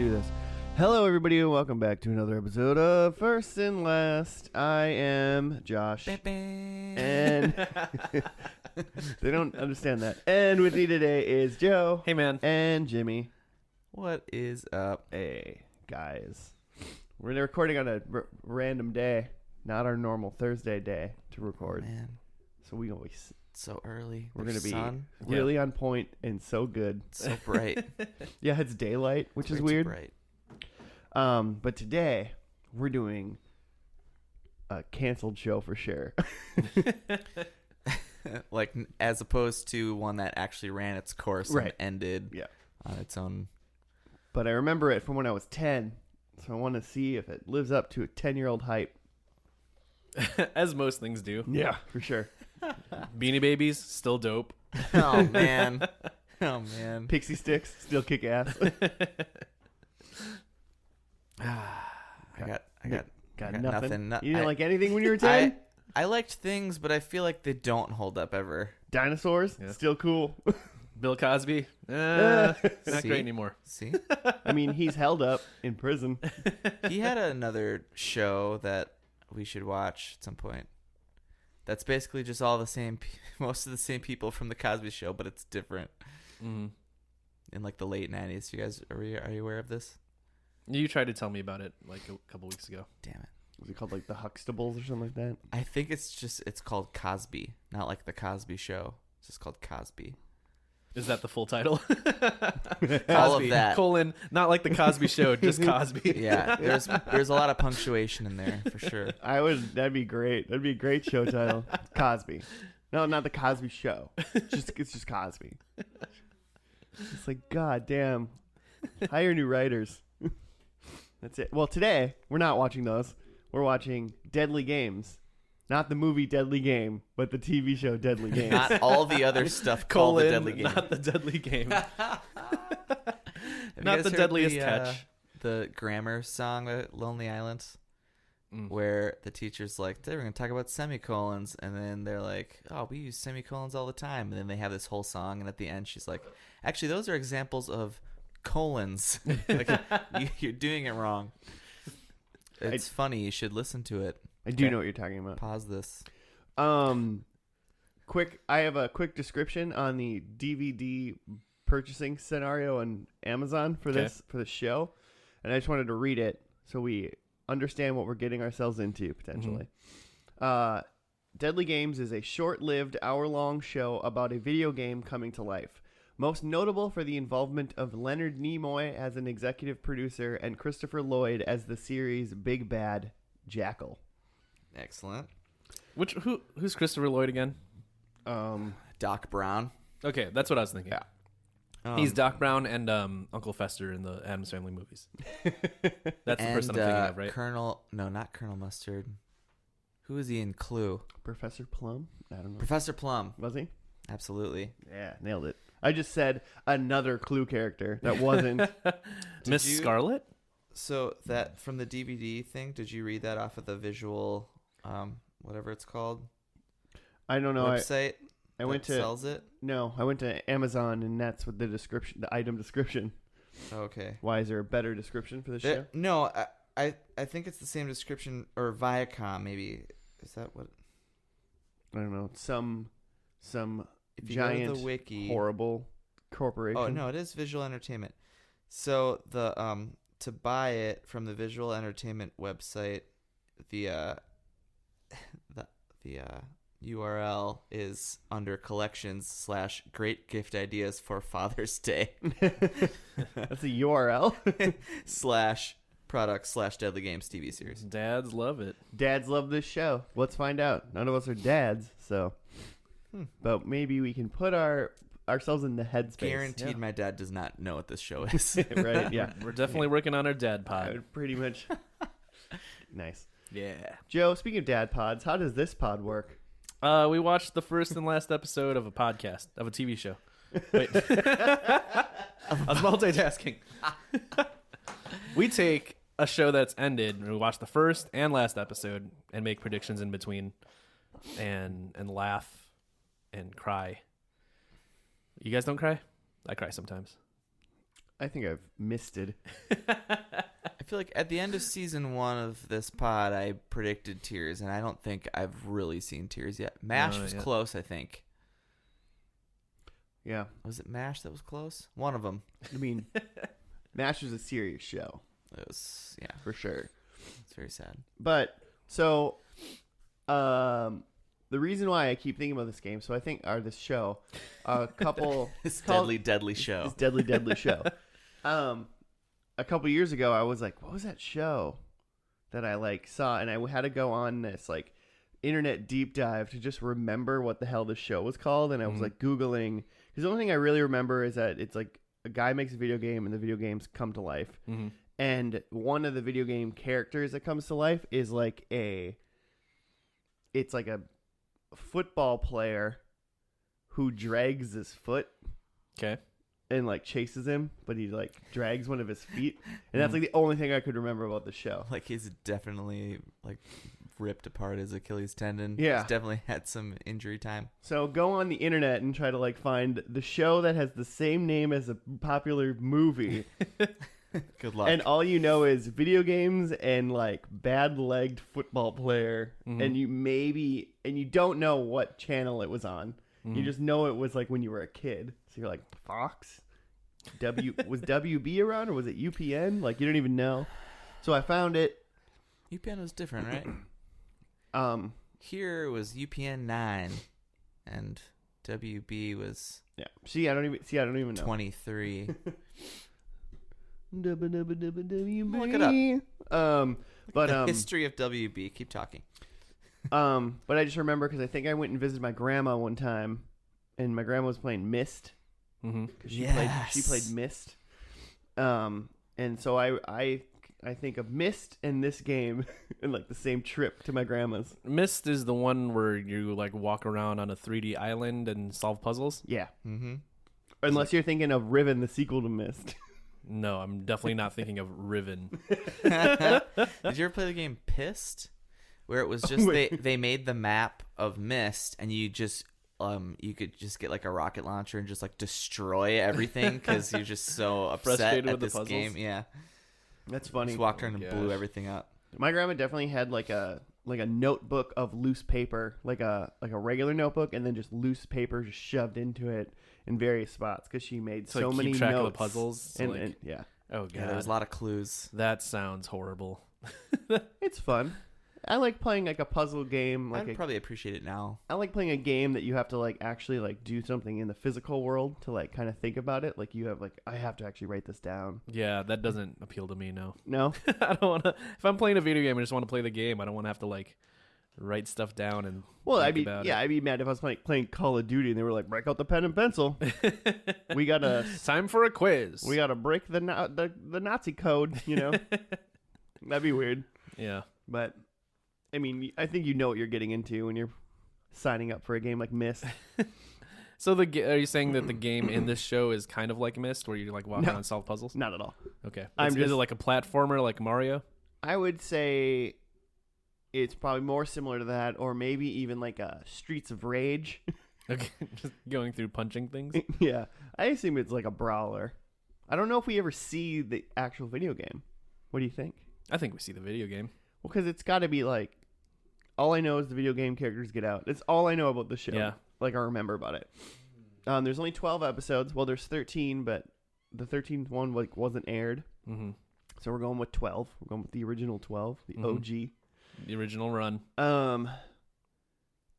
do this. Hello, everybody, and welcome back to another episode of First and Last. I am Josh, and they don't understand that. And with me today is Joe. Hey, man. And Jimmy. What is up? Hey, guys. We're recording on a random day, not our normal Thursday day to record. Man, So we always so early. we're going to be sun, really on point and so good. so bright. Yeah, it's daylight, which is Way too weird. bright. But today we're doing a canceled show for sure. Like, as opposed to one that actually ran its course Right. and ended Yeah. on its own. But I remember it from when I was 10, so I want to see if it lives up to a 10-year-old hype. As most things do. Yeah, for sure. Beanie Babies, still dope. Oh, man. Oh, man. Pixie Sticks still kick ass. I got nothing. No- You didn't I- like anything when you were 10? I liked things, but I feel like they don't hold up ever. Dinosaurs? Yeah. Still cool. Bill Cosby, not See? great anymore. See? I mean, he's held up in prison. He had another show that we should watch at some point. That's basically just all the same, most of the same people from the Cosby Show, but it's different. Mm-hmm. In like the late 90s. You guys, are you aware of this? You tried to tell me about it like a couple weeks ago. Damn it. Was it called like the Huxtables or something like that? I think it's called Cosby, not like the Cosby Show. It's just called Cosby. Is that the full title? All Cosby, of that. colon, not like the Cosby Show, just Cosby. Yeah, there's a lot of punctuation in there for sure. That'd be great. That'd be a great show title. Cosby. No, not the Cosby Show. It's just Cosby. It's like, God damn. Hire new writers. That's it. Well, today, we're not watching those. We're watching Deadly Games. Not the movie Deadly Game, but the TV show Deadly Games. Not all the other stuff called Colon, the Deadly Game. not the Deadly Game. Have you Not guys the heard deadliest catch. The grammar song, Lonely Island, Mm. where the teacher's like, today we're going to talk about semicolons. And then they're like, oh, we use semicolons all the time. And then they have this whole song. And at the end, she's like, actually, those are examples of colons. Like, you're doing it wrong. It's funny. You should listen to it. I do know what you're talking about. Pause this. I have a quick description on the DVD purchasing scenario on Amazon for this show, and I just wanted to read it so we understand what we're getting ourselves into potentially. Mm-hmm. Deadly Games is a short-lived hour-long show about a video game coming to life. Most notable for the involvement of Leonard Nimoy as an executive producer and Christopher Lloyd as the series' big bad Jackal. Excellent. Who's Christopher Lloyd again? Doc Brown. Okay, that's what I was thinking. Yeah. He's Doc Brown and Uncle Fester in the Addams Family movies. That's the person I'm thinking of, right? Not Colonel Mustard. Who is he in Clue? Professor Plum? I don't know. Professor Plum. Was he? Absolutely. Yeah, nailed it. I just said another Clue character that wasn't. Miss Scarlet? So that from the DVD thing, did you read that off of the visual, whatever it's called? I don't know. Website. I went to sells it. No, I went to Amazon, and that's what the description, the item description. Okay. Why is there a better description for the show? No, I think it's the same description, or Viacom maybe. Is that what? I don't know. Some If you giant, go to the wiki, horrible corporation. Oh no, it is Visual Entertainment. So the to buy it from the Visual Entertainment website, the URL is under collections / great gift ideas for Father's Day That's a URL. / products / Deadly Games TV series. Dads love it. Dads love this show. Let's find out. None of us are dads, so. But maybe we can put ourselves in the headspace. Guaranteed, my dad does not know what this show is. Right? Yeah. We're definitely working on our dad I pod. would pretty much. Nice. Yeah. Joe, speaking of dad pods, how does this pod work? We watched the first and last episode of a podcast, of a TV show. Wait. I was multitasking. We take a show that's ended, and we watch the first and last episode and make predictions in between and laugh and cry. You guys don't cry? I cry sometimes. I think I've missed it. I feel like at the end of season 1 of this pod, I predicted Tears, and I don't think I've really seen Tears yet. MASH was close, I think. Yeah. Was it MASH that was close? One of them. I mean, MASH was a serious show. It was, yeah. For sure. It's very sad. But, so, the reason why I keep thinking about this game, so I think, or this show, a couple... This deadly show. This deadly show. A couple years ago, I was like, what was that show that I like saw? And I had to go on this like internet deep dive to just remember what the hell this show was called. And I was like Googling, because the only thing I really remember is that it's like a guy makes a video game and the video games come to life. Mm-hmm. And one of the video game characters that comes to life is like it's like a football player who drags his foot. Okay. And like chases him, but he like drags one of his feet, and that's like the only thing I could remember about the show. Like he's definitely like ripped apart his Achilles tendon. Yeah, he's definitely had some injury time. So go on the internet and try to like find the show that has the same name as a popular movie. Good luck. And all you know is video games and like bad-legged football player, and you don't know what channel it was on. You just know it was like when you were a kid. So you're like, Fox? Was WB around or was it UPN? Like you don't even know. So I found it. UPN was different, right? Here was UPN 9 and WB was I don't even know. 23. Look it up. But the history of WB. Keep talking. But I just remember because I think I went and visited my grandma one time, and my grandma was playing Myst. Mm-hmm. She played Myst. And so I think of Myst and this game in like the same trip to my grandma's. Myst is the one where you like walk around on a 3D island and solve puzzles. Yeah. Mm-hmm. Unless you're thinking of Riven, the sequel to Myst. No, I'm definitely not thinking of Riven. Did you ever play the game Pissed? Where it was just they made the map of Myst, and you just you could just get like a rocket launcher and just like destroy everything because you're just so upset at this game. Yeah, that's funny. Just walked around and blew everything up. My grandma definitely had like a notebook of loose paper, like a regular notebook, and then just loose paper just shoved into it in various spots because she made so many keep track notes of the puzzles. And yeah. Oh god, yeah, there was a lot of clues. That sounds horrible. It's fun. I like playing like a puzzle game. I'd probably appreciate it now. I like playing a game that you have to like actually like do something in the physical world to like kind of think about it. Like you have like, I have to actually write this down. Yeah, that doesn't appeal to me. No. I don't want to. If I'm playing a video game, I just want to play the game. I don't want to have to like write stuff down and. Well, I'd be mad if I was playing Call of Duty and they were like, break out the pen and pencil. We gotta time for a quiz. We gotta break the Nazi code. You know, that'd be weird. Yeah, but. I mean, I think you know what you're getting into when you're signing up for a game like Myst. So are you saying that the game in this show is kind of like Myst, where you like walk around and solve puzzles? Not at all. Okay. Is it like a platformer like Mario? I would say it's probably more similar to that, or maybe even like a Streets of Rage. Okay, just going through punching things? Yeah. I assume it's like a brawler. I don't know if we ever see the actual video game. What do you think? I think we see the video game. Well, because it's got to be like, all I know is the video game characters get out. That's all I know about the show. Yeah. Like, I remember about it. There's only 12 episodes. Well, there's 13, but the 13th one like wasn't aired. Mm-hmm. So we're going with 12. We're going with the original 12, the OG. The original run. And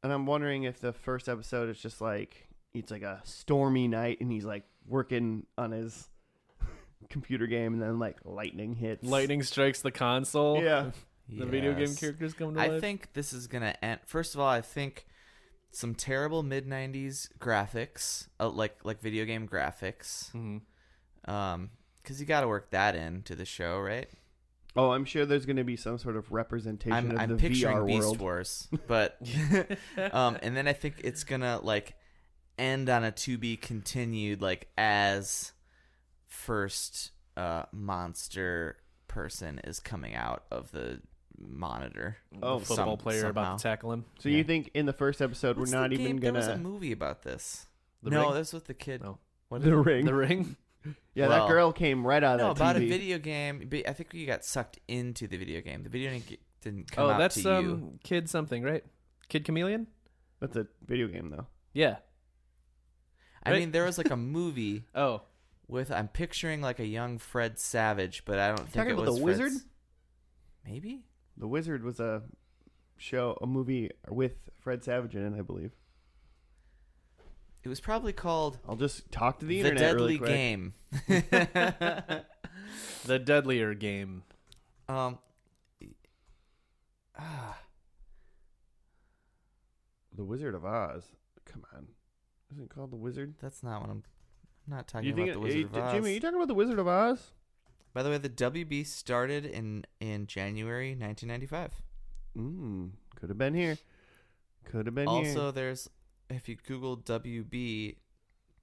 I'm wondering if the first episode is just like, it's like a stormy night, and he's like working on his computer game, and then like lightning hits. Lightning strikes the console. Yeah. The video game characters come to life. I think this is going to end. First of all, I think some terrible mid-90s graphics, like video game graphics. Because you got to work that into the show, right? Oh, I'm sure there's going to be some sort of representation of the picturing VR Beast world. Wars, but and then I think it's going to like end on a to be continued, like as first monster person is coming out of the monitor. Oh, football player somehow. about to tackle him. So you think in the first episode we're not even gonna? There was a movie about this. The Ring? That's with the kid. No. The Ring. The Ring. Yeah, Well, that girl came right out No, of that about TV. a video game. But I think you got sucked into the video game. The video game didn't come Oh, out that's to you. Kid something, right? Kid Chameleon? That's a video game, though. Yeah. I right. mean, there was like a movie Oh. with, I'm picturing like a young Fred Savage, but I don't think Talking it about was The Fred's- Wizard? Maybe? The Wizard was a movie with Fred Savage in it, I believe. It was probably called I'll just talk to the The internet Deadly really quick. Game. The Deadlier Game. um, The Wizard of Oz. Come on. Isn't it called The Wizard? that's not what I'm not talking You about. think The Wizard of Oz. Jimmy, you talking about The Wizard of Oz? By the way, the WB started in January 1995. Could have been here. Could have been here. Also, there's, if you Google WB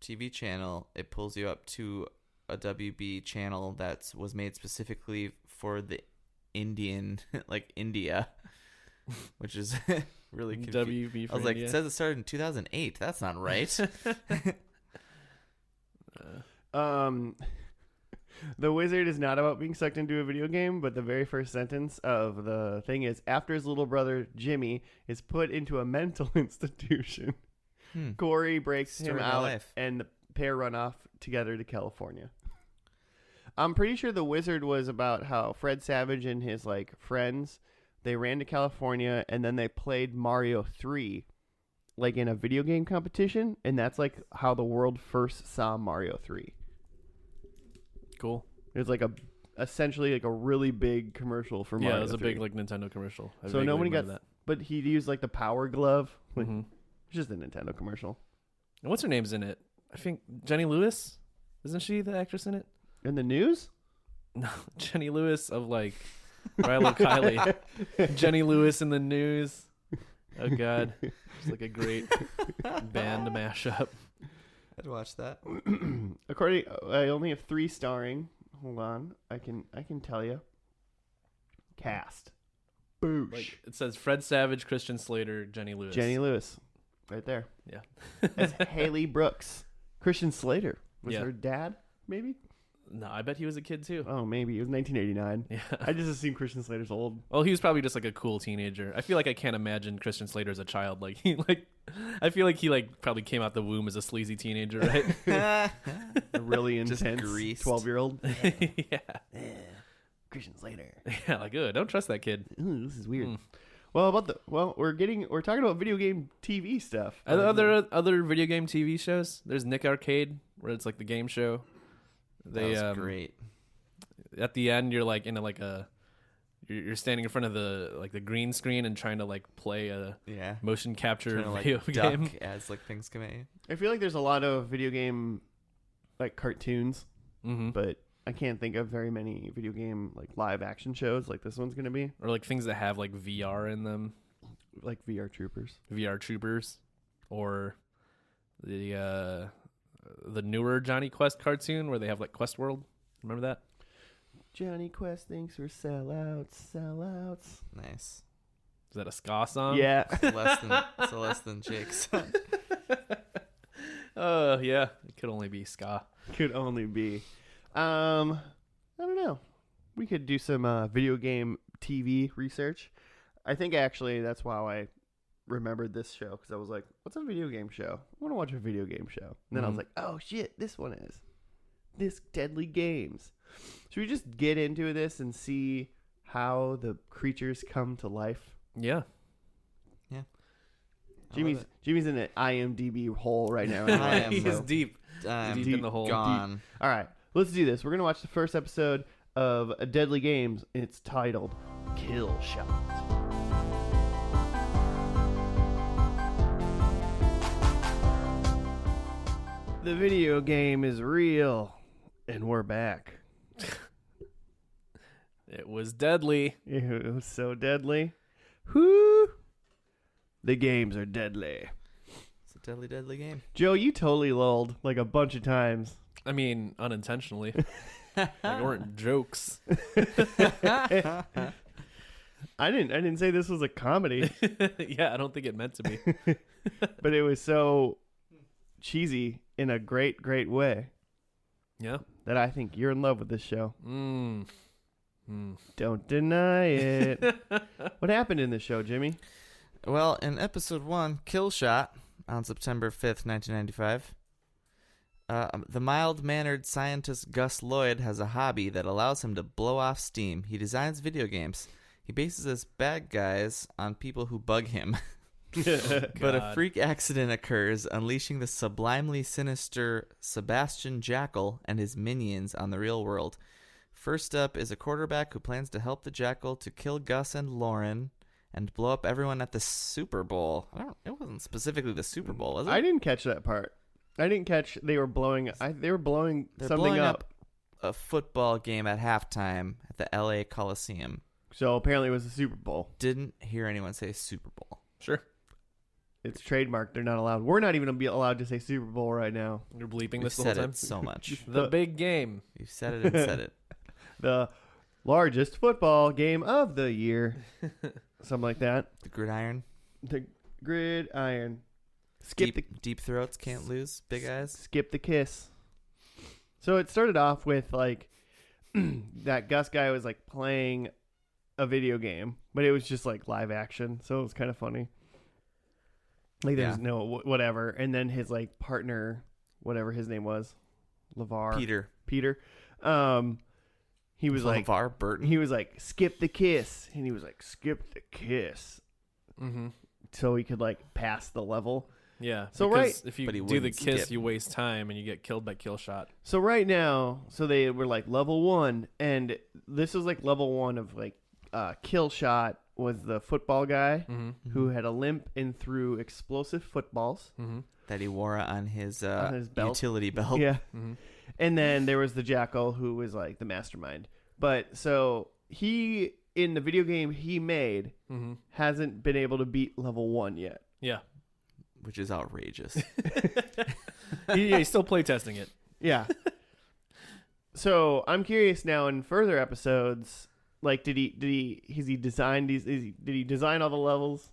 TV channel, it pulls you up to a WB channel that was made specifically for the Indian, like India, which is really confusing. WB for I was like, India. it says it started in 2008. That's not right. The Wizard is not about being sucked into a video game, but the very first sentence of the thing is, after his little brother Jimmy is put into a mental institution, Corey breaks Story him of my out life. and the pair run off together to California. I'm pretty sure The Wizard was about how Fred Savage and his like friends, they ran to California and then they played Mario 3 like in a video game competition, and that's like how the world first saw Mario 3. Cool. It was like essentially like a really big commercial for Mario. Yeah, it was a 3. big like Nintendo commercial. I So vaguely nobody remember got, but he used like the Power Glove. that. Like, Mhm. It's just a Nintendo commercial. And what's her name's in it? I think Jenny Lewis. Isn't she the actress in it? In the news, No, Jenny Lewis of like Rilo Kiley. Jenny Lewis in the news. Oh God, it's like a great band mashup. I'd watch that. according, I only have 3 starring. Hold on, I can tell you. Cast, boosh, Like it says Fred Savage, Christian Slater, Jenny Lewis. Jenny Lewis, right there. Yeah. As Haley Brooks, Christian Slater was Yeah. her dad, maybe. No, I bet he was a kid too. Oh, maybe it was 1989. Yeah. I just assumed Christian Slater's old. Well, he was probably just like a cool teenager. I feel like I can't imagine Christian Slater as a child. Like he I feel like he like probably came out the womb as a sleazy teenager, right? A really Just intense greased. 12-year-old. Yeah. Christian Slater. Yeah, like don't trust that kid. Ooh, this is weird. Mm. Well, we're talking about video game TV stuff. Are there other video game TV shows? There's Nick Arcade, where it's like the game show. They That was great. at the end you're like in a, like a you're standing in front of the green screen and trying to like play a Yeah. motion capture Trying to, like, video duck game. as like things come at you. I feel like there's a lot of video game like cartoons, Mm-hmm. but I can't think of very many video game like live action shows like this one's gonna be. Or like things that have like VR in them, Like VR Troopers. VR Troopers, or the newer Johnny Quest cartoon where they have like Quest World. Remember that? Johnny Quest thinks we're sellouts. Nice. Is that a ska song? Yeah. It's less than Jake's. Yeah. It could only be ska. Could only be. I don't know. We could do some video game TV research. I think actually that's why I remembered this show, because I was like, what's a video game show? I want to watch a video game show. And then I was Mhm. like, oh shit, this one is. This Deadly Games. Should we just get into this and see how the creatures come to life? Yeah. Jimmy's in an IMDb hole right now. I am, He is bro. deep. I'm Deep in the hole. Gone. All right, let's do this. We're going to watch the first episode of Deadly Games. It's titled Kill Shot. The video game is real, and we're back. It was deadly. It was so deadly. Whoo! The games are deadly. It's a deadly, deadly game. Joe, you totally lulled like a bunch of times. I mean, unintentionally. Like, it weren't jokes. I didn't say this was a comedy, Yeah, I don't think it meant to be. but it was so cheesy in a great, great way. Yeah. that I think you're in love with this show. Mm. Don't deny it. What happened in this show, Jimmy? Well, in episode 1, Kill Shot, on September 5th, 1995, the mild-mannered scientist Gus Lloyd has a hobby that allows him to blow off steam. He designs video games. He bases his bad guys on people who bug him. But a freak accident occurs, unleashing the sublimely sinister Sebastian Jackal and his minions on the real world. First up is a quarterback who plans to help the Jackal to kill Gus and Lauren and blow up everyone at the Super Bowl. It wasn't specifically the Super Bowl, was it? I didn't catch that part. I didn't catch they were blowing. They were blowing They're something blowing up. A football game at halftime at the L.A. Coliseum. So apparently it was the Super Bowl. Didn't hear anyone say Super Bowl. Sure. It's trademarked. They're not allowed. We're not even gonna be allowed to say Super Bowl right now. You're bleeping We've this the whole said time. it so much. The big game. You've said it and said it. The largest football game of the year. Something like that. The gridiron. The gridiron. Deep throats can't lose. Big eyes. Skip the kiss. So it started off with like that Gus guy was like playing a video game, but it was just like live action, so it was kind of funny. Like there's no whatever, and then his like partner, whatever his name was, Peter. He was like LeVar Burton. He was like skip the kiss, and he was like skip the kiss, so he could like pass the level. Yeah. So if you do the kiss, you waste time and you get killed by kill shot. So right now, so they were like level 1, and this was like level 1 of like kill shot was the football guy who had a limp and threw explosive footballs that he wore on his belt. utility belt. Yeah. And then there was the Jackal who was like the mastermind. But so he, in the video game he made, hasn't been able to beat level 1 yet. Yeah. Which is outrageous. He's still playtesting it. Yeah. So I'm curious now in further episodes, like has he designed these? Did he design all the levels?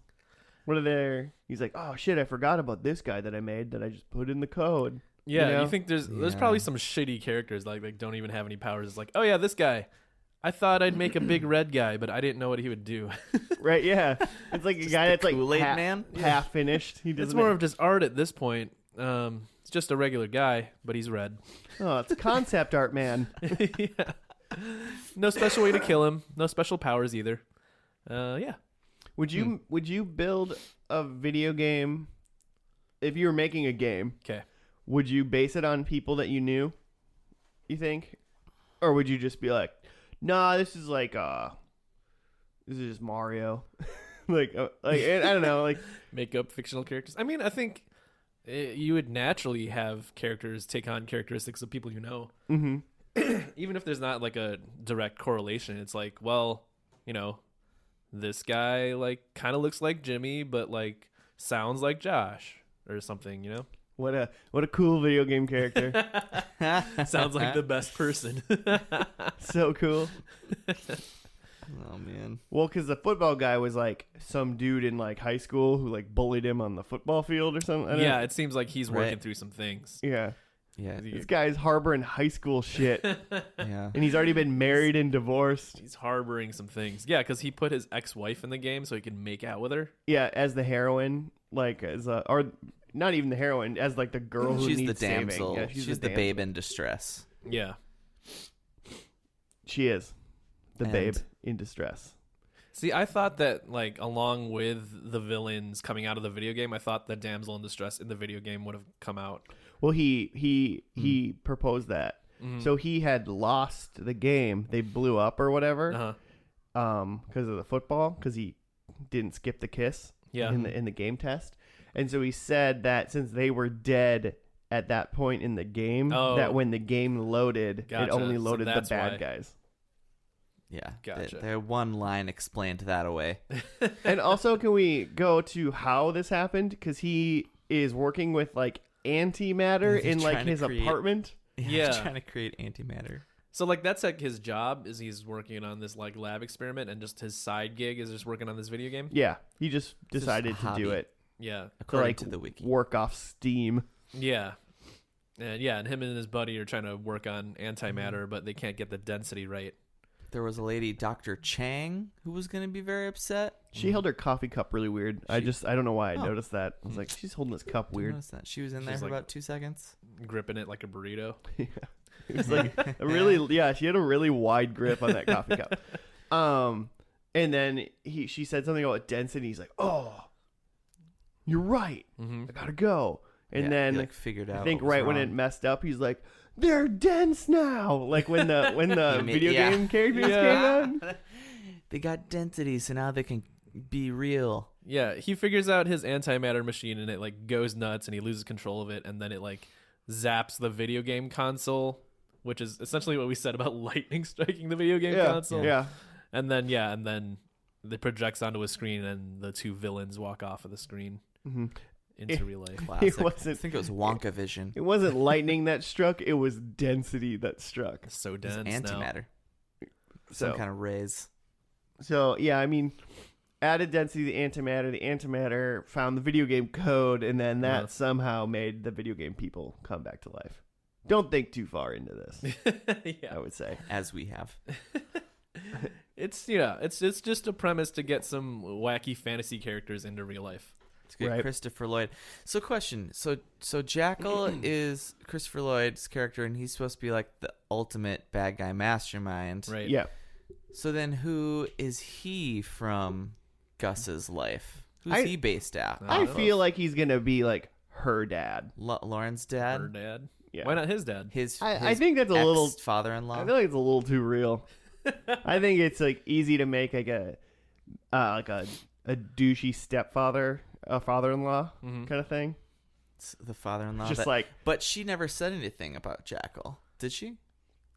What are there? He's like, oh shit, I forgot about this guy that I made that I just put in the code. Yeah, you know? you think there's probably some shitty characters like don't even have any powers. It's like, oh yeah, this guy. I thought I'd make a big red guy, but I didn't know what he would do. Right? Yeah, it's like a guy that's like Kool-Aid man, half finished. He doesn't. It's more of just art at this point. It's just a regular guy, but he's red. Oh, it's concept art, man. Yeah. No special way to kill him. No special powers either. Yeah. Would you build a video game if you were making a game? Okay. Would you base it on people that you knew? You think, or would you just be like, nah, this is just Mario, like I don't know, like make up fictional characters. I mean, I think you would naturally have characters take on characteristics of people you know. Even if there's not like a direct correlation, it's like, well, you know, this guy like kind of looks like Jimmy, but like sounds like Josh or something, you know? What a cool video game character. Sounds like the best person. So cool. Oh man. Well, because the football guy was like some dude in like high school who like bullied him on the football field or something. Yeah, it seems like he's working through some things. Yeah. Yeah. This guy's harboring high school shit. Yeah. And he's already been married and divorced. He's harboring some things. Yeah, because he put his ex-wife in the game so he could make out with her. Yeah, as the heroine, like or not even the heroine, as like the girl who she's needs the damsel. saving. Yeah, she's the babe in distress. Yeah. She is the babe in distress. See, I thought that, like, along with the villains coming out of the video game, I thought the damsel in distress in the video game would have come out. Well, he proposed that. So he had lost the game. They blew up or whatever. Because of the football, because he didn't skip the kiss. Yeah. In the game test, and so he said that since they were dead at that point in the game, that when the game loaded, it only loaded the bad guys. Yeah, gotcha. Their one line explained that away. And also, can we go to how this happened? Because he is working with like antimatter in like his apartment. Yeah, trying to create antimatter. So like that's like his job is he's working on this like lab experiment, and just his side gig is just working on this video game. Yeah, he just decided to do it. Yeah, according like, to the wiki. Work off steam. Yeah. And and him and his buddy are trying to work on antimatter, but they can't get the density right. There was a lady, Dr. Chang, who was going to be very upset. She held her coffee cup really weird. I don't know why I noticed that. I was like, she's holding this cup Didn't weird. notice that. She was in there for about 2 seconds. Gripping it like a burrito. Yeah. It was like a really, she had a really wide grip on that coffee cup. And then she said something about density. He's like, oh, you're right. I gotta go. And then he, figured out. I think right when it messed up, he's like, they're dense now. Like when the video game characters came on. They got density, so now they can be real. Yeah, he figures out his antimatter machine and it like goes nuts and he loses control of it, and then it like zaps the video game console, which is essentially what we said about lightning striking the video game console. Yeah. And then it projects onto a screen and the two villains walk off of the screen into real life. Classic. I think it was Wonka Vision. It wasn't lightning that struck, it was density that struck. It's so dense. It's antimatter. So, Some kind of rays. So yeah, I mean, added density to the antimatter found the video game code, and then that somehow made the video game people come back to life. Don't think too far into this. I would say. As we have. It's just a premise to get some wacky fantasy characters into real life. It's good. Right. Christopher Lloyd. So question. So Jackal is Christopher Lloyd's character, and he's supposed to be like the ultimate bad guy mastermind. Right. Yeah. So then who is he from Gus's life? Who's he based at? I feel like he's going to be like her dad. Lauren's dad? Her dad? Yeah. Why not his dad? I think that's a little father-in-law. I feel like it's a little too real. I think it's like easy to make like a douchey stepfather, a father-in-law kind of thing. It's the father-in-law. Just but she never said anything about Jackal, did she?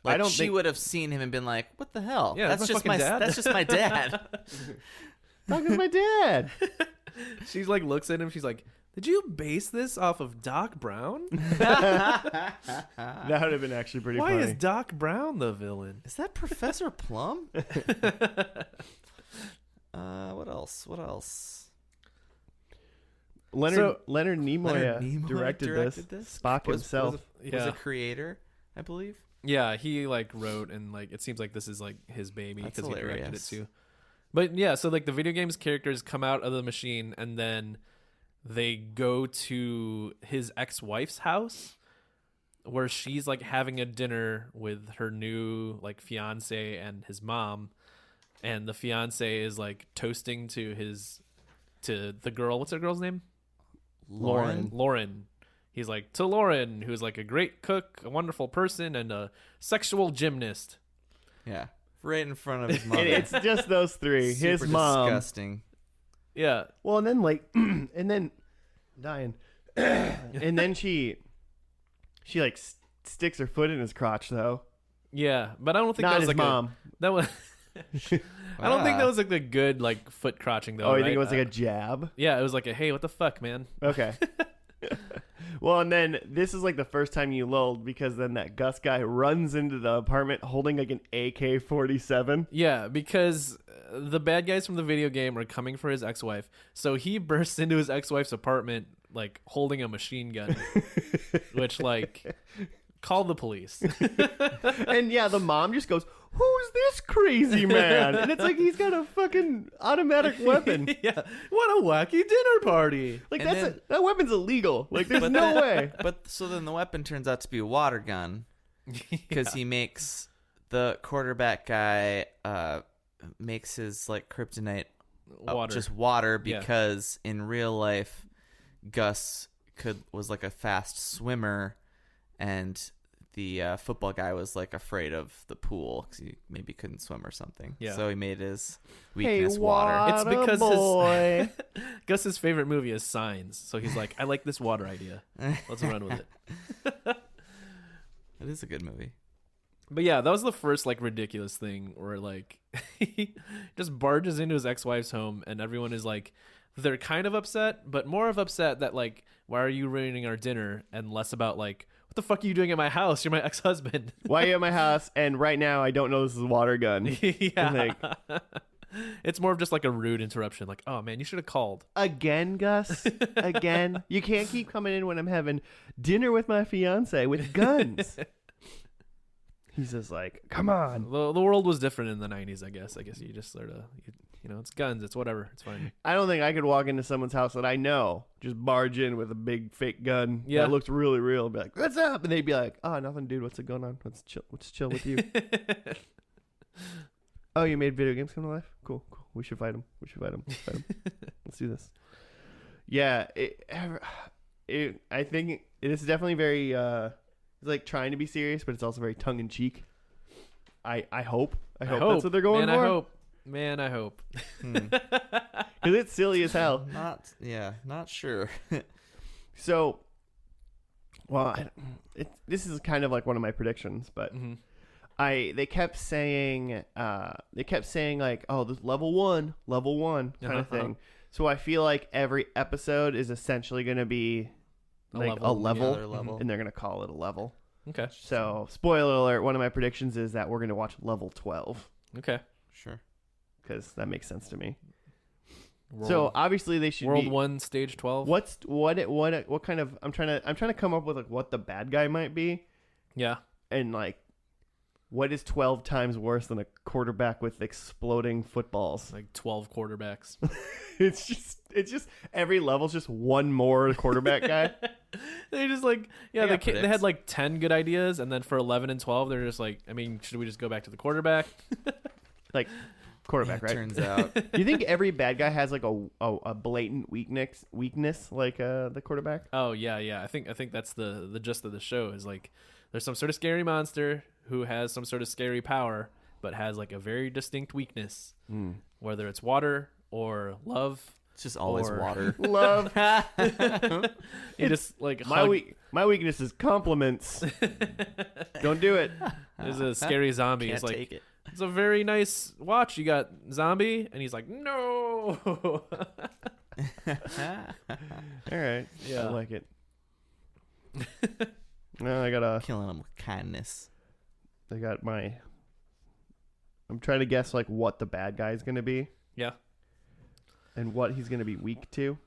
Like, I don't she think would have seen him and been like, "What the hell? Yeah, that's just my dad. That's just my dad." Talking to my dad. She's like looks at him. She's like, "Did you base this off of Doc Brown?" That would have been actually pretty funny. Why is Doc Brown the villain? Is that Professor Plum? What else? Leonard Nimoy directed this. Spock himself. Was a creator, I believe. Yeah, he like wrote, and like it seems like this is like his baby because he directed it too. But yeah, so like the video game's characters come out of the machine and then they go to his ex-wife's house where she's like having a dinner with her new like fiance and his mom, and the fiance is like toasting to the girl. What's her girl's name? Lauren. He's like, to Lauren, who's like a great cook, a wonderful person, and a sexual gymnast. Yeah. Right in front of his mom. It's just those three. His mom. Disgusting. Yeah. Well, and then like, and then dying. And then she like sticks her foot in his crotch though. Yeah, but I don't think Not that was his like mom. That was. I don't think that was like the good like foot crotching though. Oh, you right? think it was like a jab? Yeah, it was like a hey, what the fuck, man? Okay. Well, and then this is like the first time you lulled because then that Gus guy runs into the apartment holding like an AK-47. Yeah, because the bad guys from the video game are coming for his ex-wife, so he bursts into his ex-wife's apartment like holding a machine gun, which like call the police. And yeah, the mom just goes, "Who's this crazy man?" And it's like he's got a fucking automatic weapon. Yeah, what a wacky dinner party! Like And that weapon's illegal. Like there's no way. But so then the weapon turns out to be a water gun because he makes the quarterback guy makes his like kryptonite just water because in real life Gus was like a fast swimmer. And the football guy was like afraid of the pool because he maybe couldn't swim or something. Yeah. So he made his weakness water. It's because Gus's favorite movie is Signs. So he's like, I like this water idea. Let's run with it. It is a good movie. But yeah, that was the first like ridiculous thing where like he just barges into his ex-wife's home and everyone is like, they're kind of upset, but more of upset that like, why are you ruining our dinner, and less about like, what the fuck are you doing at my house? You're my ex-husband. Why are you at my house? And right now, I don't know this is a water gun. Yeah. Like, It's more of just like a rude interruption. Like, oh man, you should have called. Again, Gus? Again? You can't keep coming in when I'm having dinner with my fiance with guns. He's just like, come on. The world was different in the 90s, I guess. You just sort of, it's guns. It's whatever. It's fine. I don't think I could walk into someone's house that I know, just barge in with a big fake gun Yeah. that looks really real and be like, what's up? And they'd be like, oh, nothing, dude. What's going on? Let's chill with you. Oh, you made video games come to life? Cool. We should fight them. Let's do this. Yeah. I think it is definitely very, it's like trying to be serious, but it's also very tongue in cheek. I hope that's what they're going for. Man, I hope. Because it's silly as hell. Not sure. So, well, this is kind of like one of my predictions, but they kept saying like, oh, this level one kind of thing. So I feel like every episode is essentially going to be like a level, and they're going to call it a level. Okay. So, spoiler alert, one of my predictions is that we're going to watch level 12. Okay. Sure. Because that makes sense to me. So obviously they should World be 1, Stage 12. what kind of I'm trying to come up with like what the bad guy might be. Yeah. And like what is 12 times worse than a quarterback with exploding footballs? Like 12 quarterbacks. It's just every level's just one more quarterback guy. They just like they had like 10 good ideas, and then for 11 and 12 they're just like, I mean, should we just go back to the quarterback? Like quarterback, right? Turns out. Do you think every bad guy has like a blatant weakness like the quarterback? Oh yeah. I think that's the gist of the show is like there's some sort of scary monster who has some sort of scary power, but has like a very distinct weakness, whether it's water or love. It's just always water. Love. You just like my weakness is compliments. Don't do it. There's a scary zombie. Can't It's like take it. it's a very nice watch. You got zombie, and he's like, no. All right. Yeah. I like it. No, I gotta Killing him with kindness. I'm trying to guess like what the bad guy is gonna be. Yeah. And what he's gonna be weak to.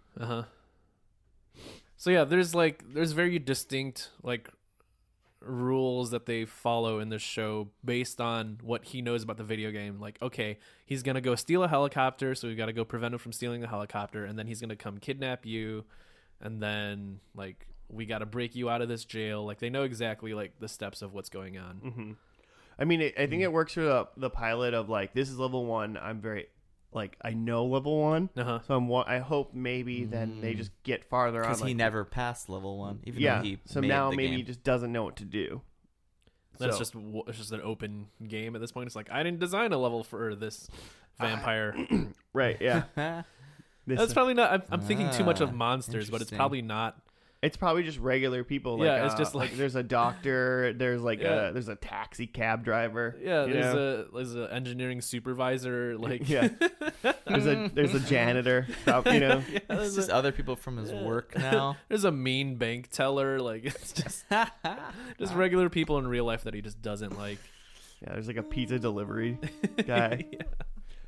So yeah, there's very distinct like rules that they follow in this show based on what he knows about the video game. Like, okay, he's gonna go steal a helicopter, so we've got to go prevent him from stealing the helicopter, and then he's gonna come kidnap you, and then like we got to break you out of this jail. Like they know exactly like the steps of what's going on. Mm-hmm. I mean, I think it works for the pilot of like, this is level 1. I'm very like, I know level 1. So I hope maybe then they just get farther on. Because like, he never passed level 1. Even though he so made now the maybe game. he just doesn't know what to do. It's just an open game at this point. It's like, I didn't design a level for this vampire. Right, yeah. That's probably not. I'm thinking too much of monsters, but it's probably not. It's probably just regular people. Like, yeah, it's just like there's a doctor. There's like there's a taxi cab driver. Yeah, there's a engineering supervisor. Like there's a janitor. You it's just other people from his work now. There's a mean bank teller. Like it's just regular people in real life that he just doesn't like. Yeah, there's like a pizza delivery guy.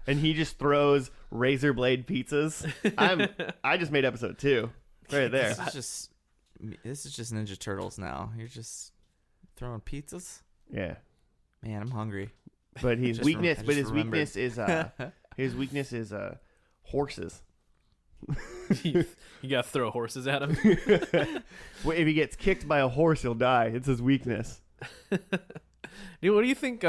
And he just throws razor blade pizzas. I just made episode 2 right there. This is just Ninja Turtles now. You're just throwing pizzas? Yeah. Man, I'm hungry. But his weakness is horses. You gotta throw horses at him. Well, if he gets kicked by a horse, he'll die. It's his weakness. Dude, what do you think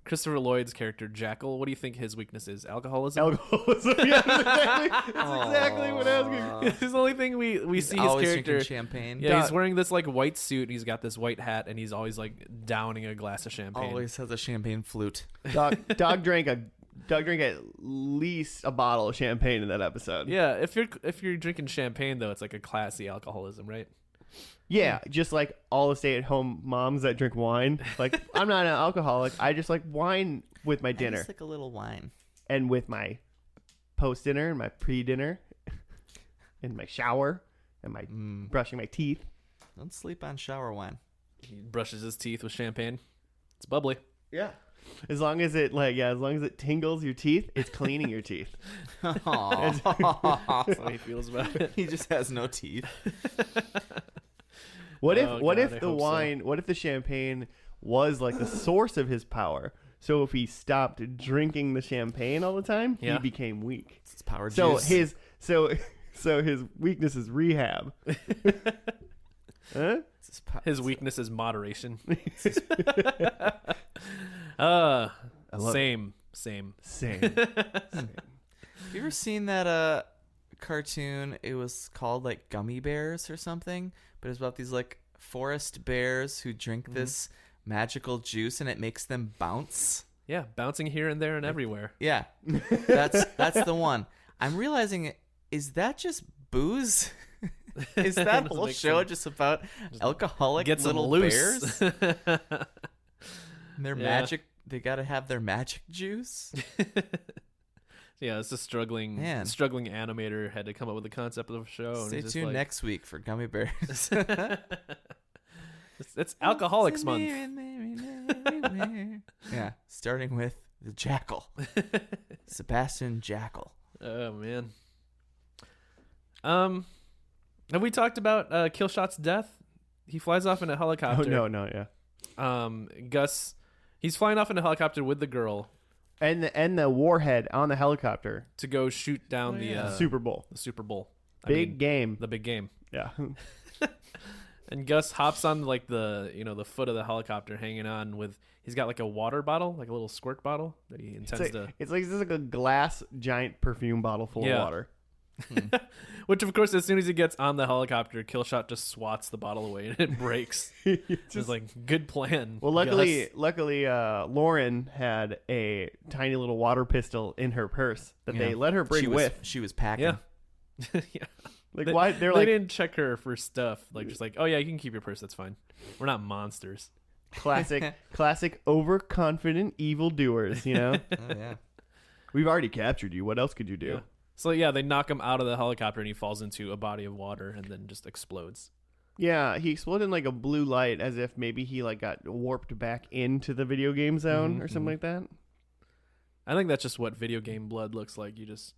Christopher Lloyd's character Jackal, what do you think his weakness is? Alcoholism? Alcoholism. Yeah, that's exactly what I was going to. It's the only thing we see his always character. Drinking champagne. Yeah, he's wearing this like white suit. He's got this white hat, and he's always like downing a glass of champagne. Always has a champagne flute. Doug drank at least a bottle of champagne in that episode. Yeah, if you're drinking champagne though, it's like a classy alcoholism, right? Yeah, just like all the stay-at-home moms that drink wine. Like, I'm not an alcoholic. I just like wine with my dinner. I just like a little wine. And with my post-dinner and my pre-dinner and my shower and my brushing my teeth. Don't sleep on shower wine. He brushes his teeth with champagne. It's bubbly. Yeah. As long as it tingles your teeth, it's cleaning your teeth. Aw. That's how he feels about it. He just has no teeth. What if Oh, what God, if I the hope so. wine, what if the champagne was like the source of his power? So if he stopped drinking the champagne all the time, Yeah. he became weak. It's power So juice. his weakness is rehab. Huh? His weakness is moderation. Same. Same. Have you ever seen that cartoon? It was called like Gummy Bears or something, but it was about these like forest bears who drink this magical juice and it makes them bounce. Yeah, bouncing here and there and everywhere. Yeah, that's the one. I'm realizing, is that just booze? Is that whole Like show some- just about alcoholic Get some little loose. bears? And their Yeah. magic, they got to have their magic juice. Yeah, it's a struggling Man. animator had to come up with the concept of the show. And Stay he's just tuned like, next week for Gummy Bears. it's Alcoholics Month. Yeah, starting with the Jackal, Sebastian Jackal. Oh man. Have we talked about Killshot's death? He flies off in a Oh helicopter. no, yeah. Gus, he's flying off in a helicopter with the girl And the warhead on the helicopter. to go shoot down the Super Bowl. the Super Bowl. Big game. The big game. Yeah. And Gus hops on like the foot of the helicopter, hanging on with. He's got like a water bottle, like a little squirt bottle that he intends to. It's like this is like a glass giant perfume bottle full of water. Which of course, as soon as he gets on the helicopter, Killshot just swats the bottle away and it breaks. It's like good plan. Well, Gus. luckily, Lauren had a tiny little water pistol in her purse that they let her bring with. She was packing. Yeah. Yeah. Like They- why? They didn't check her for stuff. Like just like, oh yeah, you can keep your purse. That's fine. We're not monsters. classic overconfident evildoers. You know, Oh, yeah. we've already captured you. What else could you do? Yeah. So yeah, they knock him out of the helicopter and he falls into a body of water and then just explodes. Yeah, he exploded in like a blue light, as if maybe he like got warped back into the video game zone or something like that. I think that's just what video game blood looks like. You just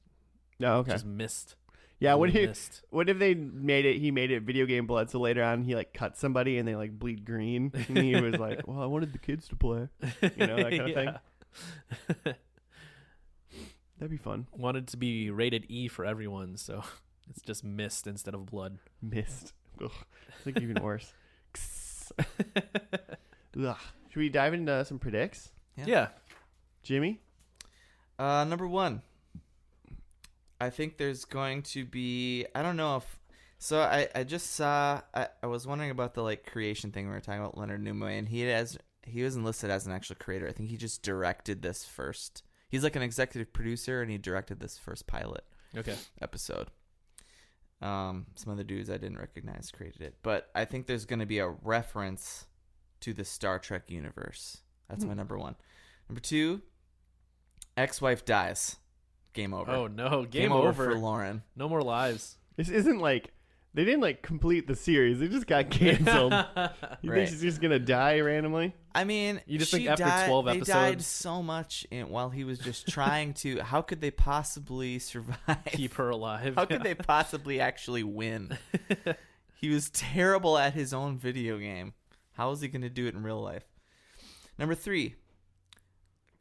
Oh, okay. just missed. Yeah, what You if missed. what if they made it? He made it video game blood, so later on he like cut somebody and they like bleed green, and he was like, "Well, I wanted the kids to play," you know, that kind of thing. That'd be fun. Wanted to be rated E for everyone, so it's just mist instead of blood. Missed. Ugh, it's like even worse. Ugh. Should we dive into some predicts, Yeah. Jimmy? Number one. I think there's going to be. I don't know if. So I just saw. I was wondering about the like creation thing we were talking about Leonard Nimoy, and he wasn't listed as an actual creator. I think he just directed this first. He's like an executive producer, and he directed this first pilot Okay. episode. Some other dudes I didn't recognize created it, but I think there's going to be a reference to the Star Trek universe. That's my number one. Number two, ex-wife dies. Game over. Oh no, game over over. for Lauren. No more lives. This isn't like they didn't like complete the series; they just got canceled. You Right. think she's just gonna die randomly? I mean, You just she think after died, 12 they died episodes- so much while he was just trying to. How could they possibly survive? Keep her alive. How could they possibly actually win? He was terrible at his own video game. How is he going to do it in real life? Number three.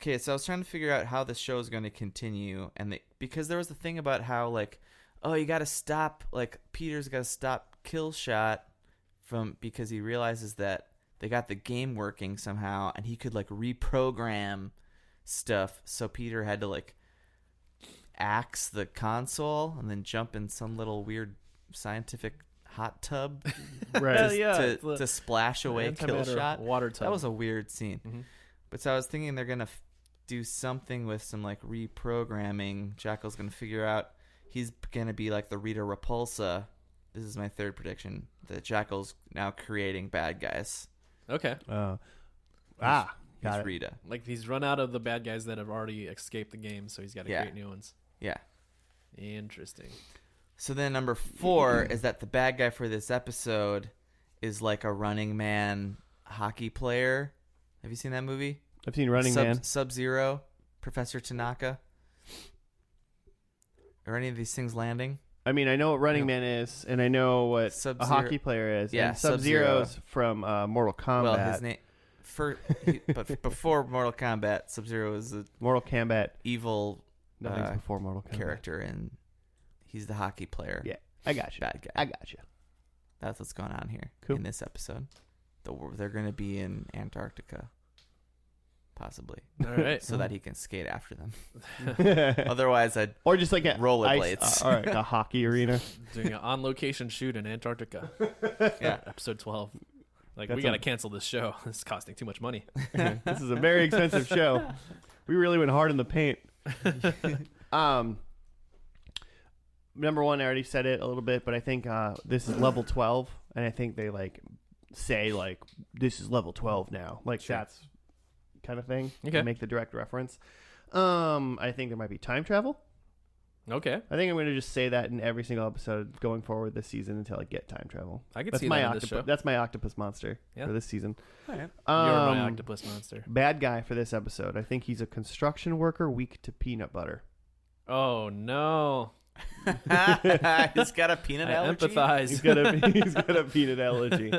Okay, so I was trying to figure out how the show is going to continue, and because there was the thing about how like, oh, you got to stop, like Peter's got to stop Killshot because he realizes that they got the game working somehow, and he could like reprogram stuff. So Peter had to like axe the console and then jump in some little weird scientific hot tub Right. Yeah, to, it's the- to splash away Antimatter Killshot. water tub. That was a weird scene. Mhm. But so I was thinking they're gonna do something with some like reprogramming. Jackal's gonna figure out he's gonna be like the Rita Repulsa. This is my third prediction. That Jackal's now creating bad guys. Okay. Got He's it. Rita. Like he's run out of the bad guys that have already escaped the game, so he's got to Yeah. create new ones. Yeah. Interesting. So then number 4 is that the bad guy for this episode is like a Running Man hockey player. Have you seen that movie? I've seen Running Man. Sub-Zero, Professor Tanaka. Are any of these things landing? I mean, I know what Running Man is, and I know what a hockey player is. Yeah, and Sub-Zero's from Mortal Kombat. Well, his name... but before Mortal Kombat, Sub-Zero was a Mortal Kombat. evil Nothing's before Mortal Kombat. character, and he's the hockey player. Yeah, I got you. Bad guy. I got you. That's what's going on here Cool. in this episode. They're going to be in Antarctica, possibly, All right. so that he can skate after them. Otherwise, I'd Or just like a rollerblades. All right, a hockey arena. Doing an on-location shoot in Antarctica. yeah. Episode 12. Like, That's we got to cancel this show. This is costing too much money. This is a very expensive show. We really went hard in the paint. Number one, I already said it a little bit, but I think this is level 12, and I think they like say like this is level 12 now, like Sure. that's kind of thing. Okay. To make the direct reference. I think there might be time travel. Okay. I think I'm going to just say that in every single episode going forward this season until I get time travel. I could That's see my that in this show. That's my octopus monster Yeah. for this season. All right. You're my octopus monster. Bad guy for this episode. I think he's a construction worker weak to peanut butter. Oh, no. He's got a peanut I allergy. empathize. He's got a peanut allergy.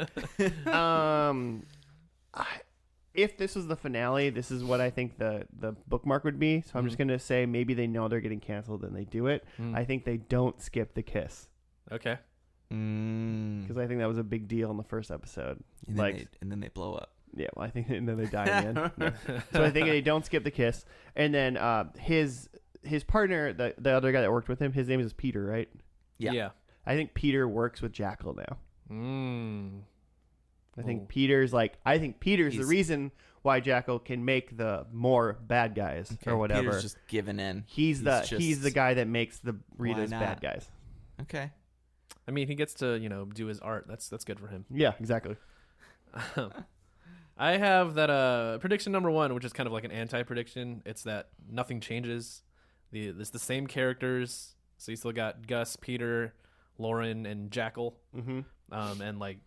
If this was the finale, this is what I think the bookmark would be. So I'm just going to say maybe they know they're getting canceled and they do it. I think they don't skip the kiss. Okay. Because I think that was a big deal in the first episode. And then they blow up. Yeah, well, I think, and then they die in the end. Yeah. So I think they don't skip the kiss. And then his partner, the other guy that worked with him, his name is Peter, right? Yeah. I think Peter works with Jackal now. I think Ooh. Peter's the reason why Jackal can make the more bad guys or whatever. Peter's just giving in. He's the guy that makes the Rita's not? bad guys. Okay. I mean, he gets to, do his art. That's good for him. Yeah, exactly. I have that prediction number one, which is kind of like an anti-prediction. It's that nothing changes. It's the same characters. So you still got Gus, Peter, Lauren, and Jackal. Mm-hmm. And like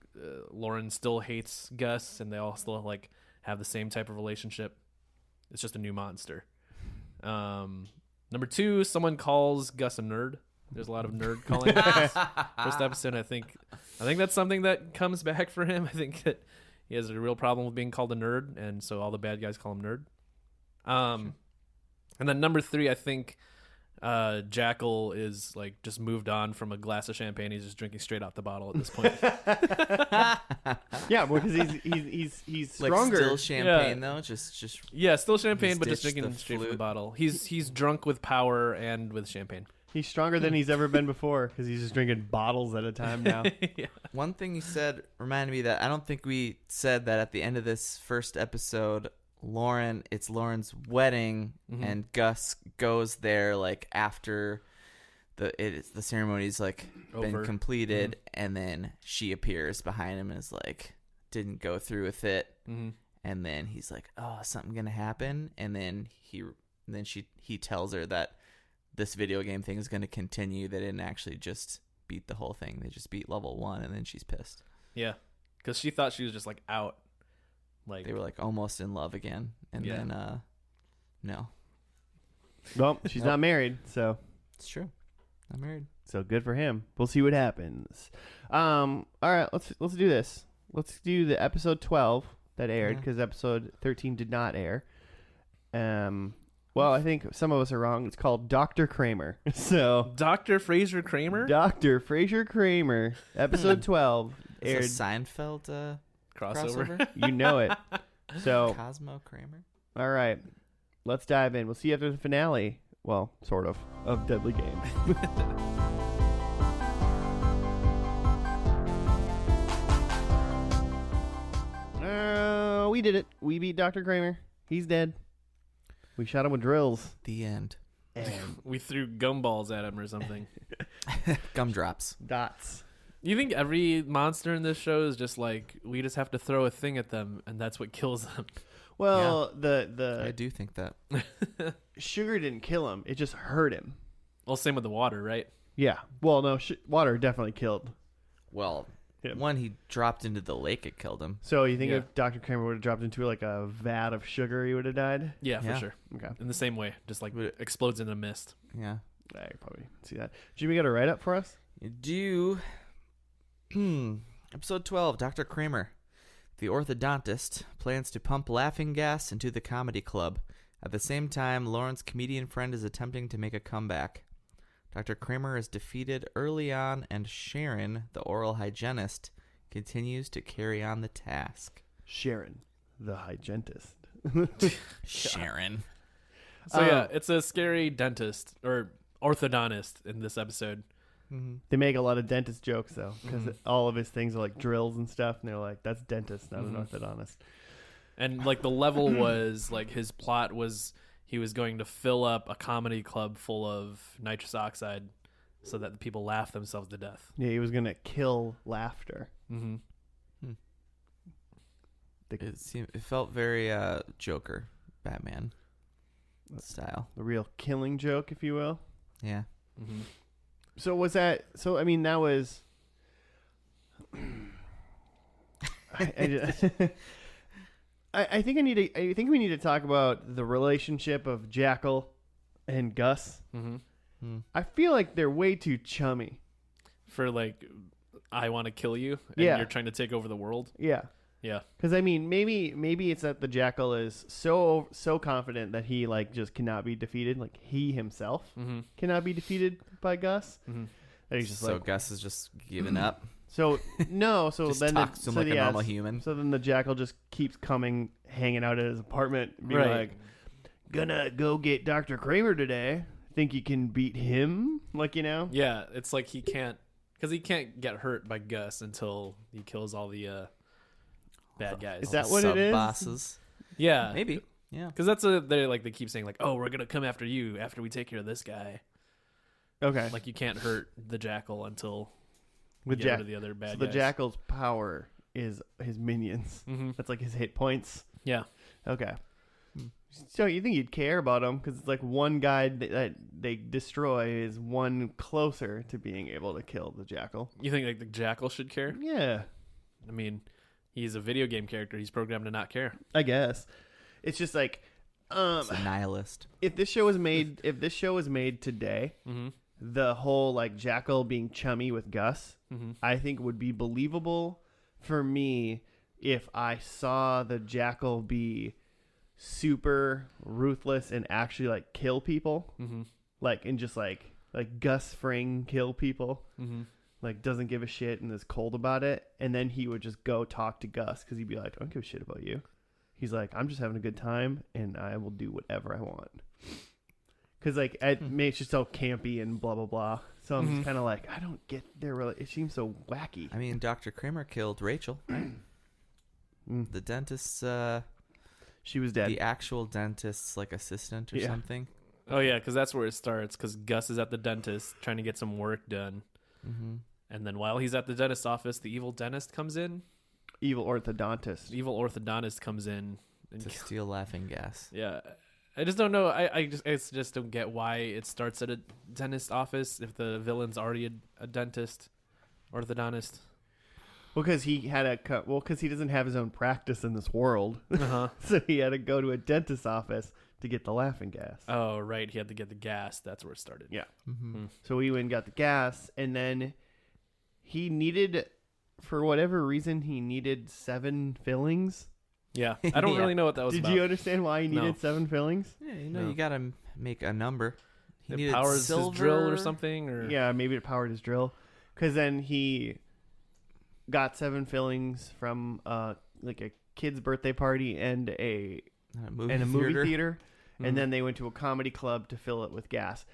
Lauren still hates Gus, and they all still like have the same type of relationship. It's just a new monster. Number two, someone calls Gus a nerd. There's a lot of nerd calling. First episode, I think that's something that comes back for him. I think that he has a real problem with being called a nerd, and so all the bad guys call him nerd. And then number three, I think Jackal is like just moved on from a glass of champagne. He's just drinking straight out the bottle at this point. Yeah, because he's Like stronger. still champagne though, just Yeah, still champagne, He's but just ditched drinking the straight from the flute. bottle. He's drunk with power and with champagne. He's stronger than he's ever been before because he's just drinking bottles at a time now. Yeah. One thing you said reminded me that I don't think we said that at the end of this first episode, it's Lauren's wedding, and Gus goes there like after the ceremony's like been Over. completed, and then she appears behind him and is like didn't go through with it, and then he's like, oh, something gonna happen, and then he tells her that this video game thing is gonna continue. They didn't actually just beat the whole thing; they just beat level 1, and then she's pissed. Yeah, because she thought she was just like out. Like They were like almost in love again, and Yeah. then no, Well, she's not married, so it's true. I'm married. good for him. We'll see what happens. All right, let's do this. Let's do the episode 12 that aired Yeah. because episode 13 did not air. Well, I think some of us are wrong. It's called Dr. Kramer. So Dr. Fraser Kramer Dr. Fraser Kramer, episode 12 Is aired. it Seinfeld crossover. You know it. So, Cosmo Kramer. all right, let's dive in. We'll see you after the finale. Well, sort of Deadly Game. We did it. We beat Dr. Kramer. He's dead. We shot him with drills. The end. And We threw gumballs at him or something. Gumdrops. dots. You think every monster in this show is just like we just have to throw a thing at them and that's what kills them? Well, I the do think that. sugar didn't kill him. It just hurt him. Well, same with the water, right? Yeah. Well, no, water definitely killed. Well, One, he dropped into the lake, it killed him. So you think if Dr. Kramer would have dropped into like a vat of sugar, he would have died? Yeah, for sure. Okay. In the same way, just like explodes in a mist. Yeah. I could probably see that. Jimmy got a write-up for us? You do. Episode 12, Dr. Kramer. The orthodontist plans to pump laughing gas into the comedy club. At the same time, Lauren's comedian friend is attempting to make a comeback. Dr. Kramer is defeated early on, and Sharon, the oral hygienist, continues to carry on the task. Sharon, the hygienist. Sharon. So it's a scary dentist or orthodontist in this episode. Mm-hmm. They make a lot of dentist jokes, though, because all of his things are like drills and stuff, and they're like, that's dentist, not an orthodontist. And like the level was like his plot was he was going to fill up a comedy club full of nitrous oxide so that the people laugh themselves to death. Yeah, he was going to kill laughter. Mm-hmm. It felt very Joker, Batman style. The real killing joke, if you will. Yeah. Mm-hmm. So was that... So, I mean, that was... I think we need to talk about the relationship of Jackal and Gus. Mm-hmm. I feel like they're way too chummy. For like, I want to kill you, and you're trying to take over the world. Yeah. Yeah. Because I mean, maybe it's that the Jackal is so confident that he like just cannot be defeated. Like he himself cannot be defeated by Gus. Mm-hmm. That he's just So like Gus is just giving up. So no, so Just then talks to him like a normal human. So then the Jackal just keeps coming, hanging out at his apartment, being like, "Gonna go get Dr. Kramer today. Think you can beat him?" Like, you know? Yeah, it's like he can't get hurt by Gus until he kills all the bad guys. Is that what it is? Bosses. Yeah, Maybe. Yeah. because that's they keep saying like, "Oh, we're gonna come after you after we take care of this guy." Okay. Like you can't hurt the Jackal until With get rid of the other bad so guys. the Jackal's power is his minions. Mm-hmm. That's like his hit points. Yeah. Okay. So you think you'd care about him because it's like one guy that they destroy is one closer to being able to kill the Jackal. You think like the Jackal should care? Yeah, I mean, he's a video game character. He's programmed to not care. I guess. It's just like, It's a nihilist. if this show was made today, Mm-hmm. the whole like Jackal being chummy with Gus, Mm-hmm. I think would be believable for me if I saw the Jackal be super ruthless and actually like kill people, Mm-hmm. like and just like Gus Fring kill people, Mm-hmm. like doesn't give a shit and is cold about it, and then he would just go talk to Gus because he'd be like, I don't give a shit about you. He's like, I'm just having a good time and I will do whatever I want. Because like it's just so campy and blah blah blah. So I'm just kind of like, I don't get their it seems so wacky. I mean, Dr. Kramer killed Rachel, right? The dentist's, She was dead. the actual dentist's like assistant or something. Oh yeah, because that's where it starts. Because Gus is at the dentist trying to get some work done, and then while he's at the dentist's office, the evil dentist comes in. Evil orthodontist. The evil orthodontist comes in and To steal laughing gas. yeah. I just don't know. I just don't get why it starts at a dentist office if the villain's already a dentist, orthodontist. Well, because because he doesn't have his own practice in this world, Uh-huh. so he had to go to a dentist's office to get the laughing gas. Oh, right. He had to get the gas. That's where it started. Yeah. Mm-hmm. So he went and got the gas, and then he needed, for whatever reason, he needed 7 fillings. Yeah. I don't Yeah. really know what that was Did about. you understand why he needed No. 7 fillings? Yeah, No. you gotta make a number. He It needed powers silver. his drill or something? Or Yeah, maybe it powered his drill. Because then he got 7 fillings from like a kid's birthday party and a movie theater. And then they went to a comedy club to fill it with gas.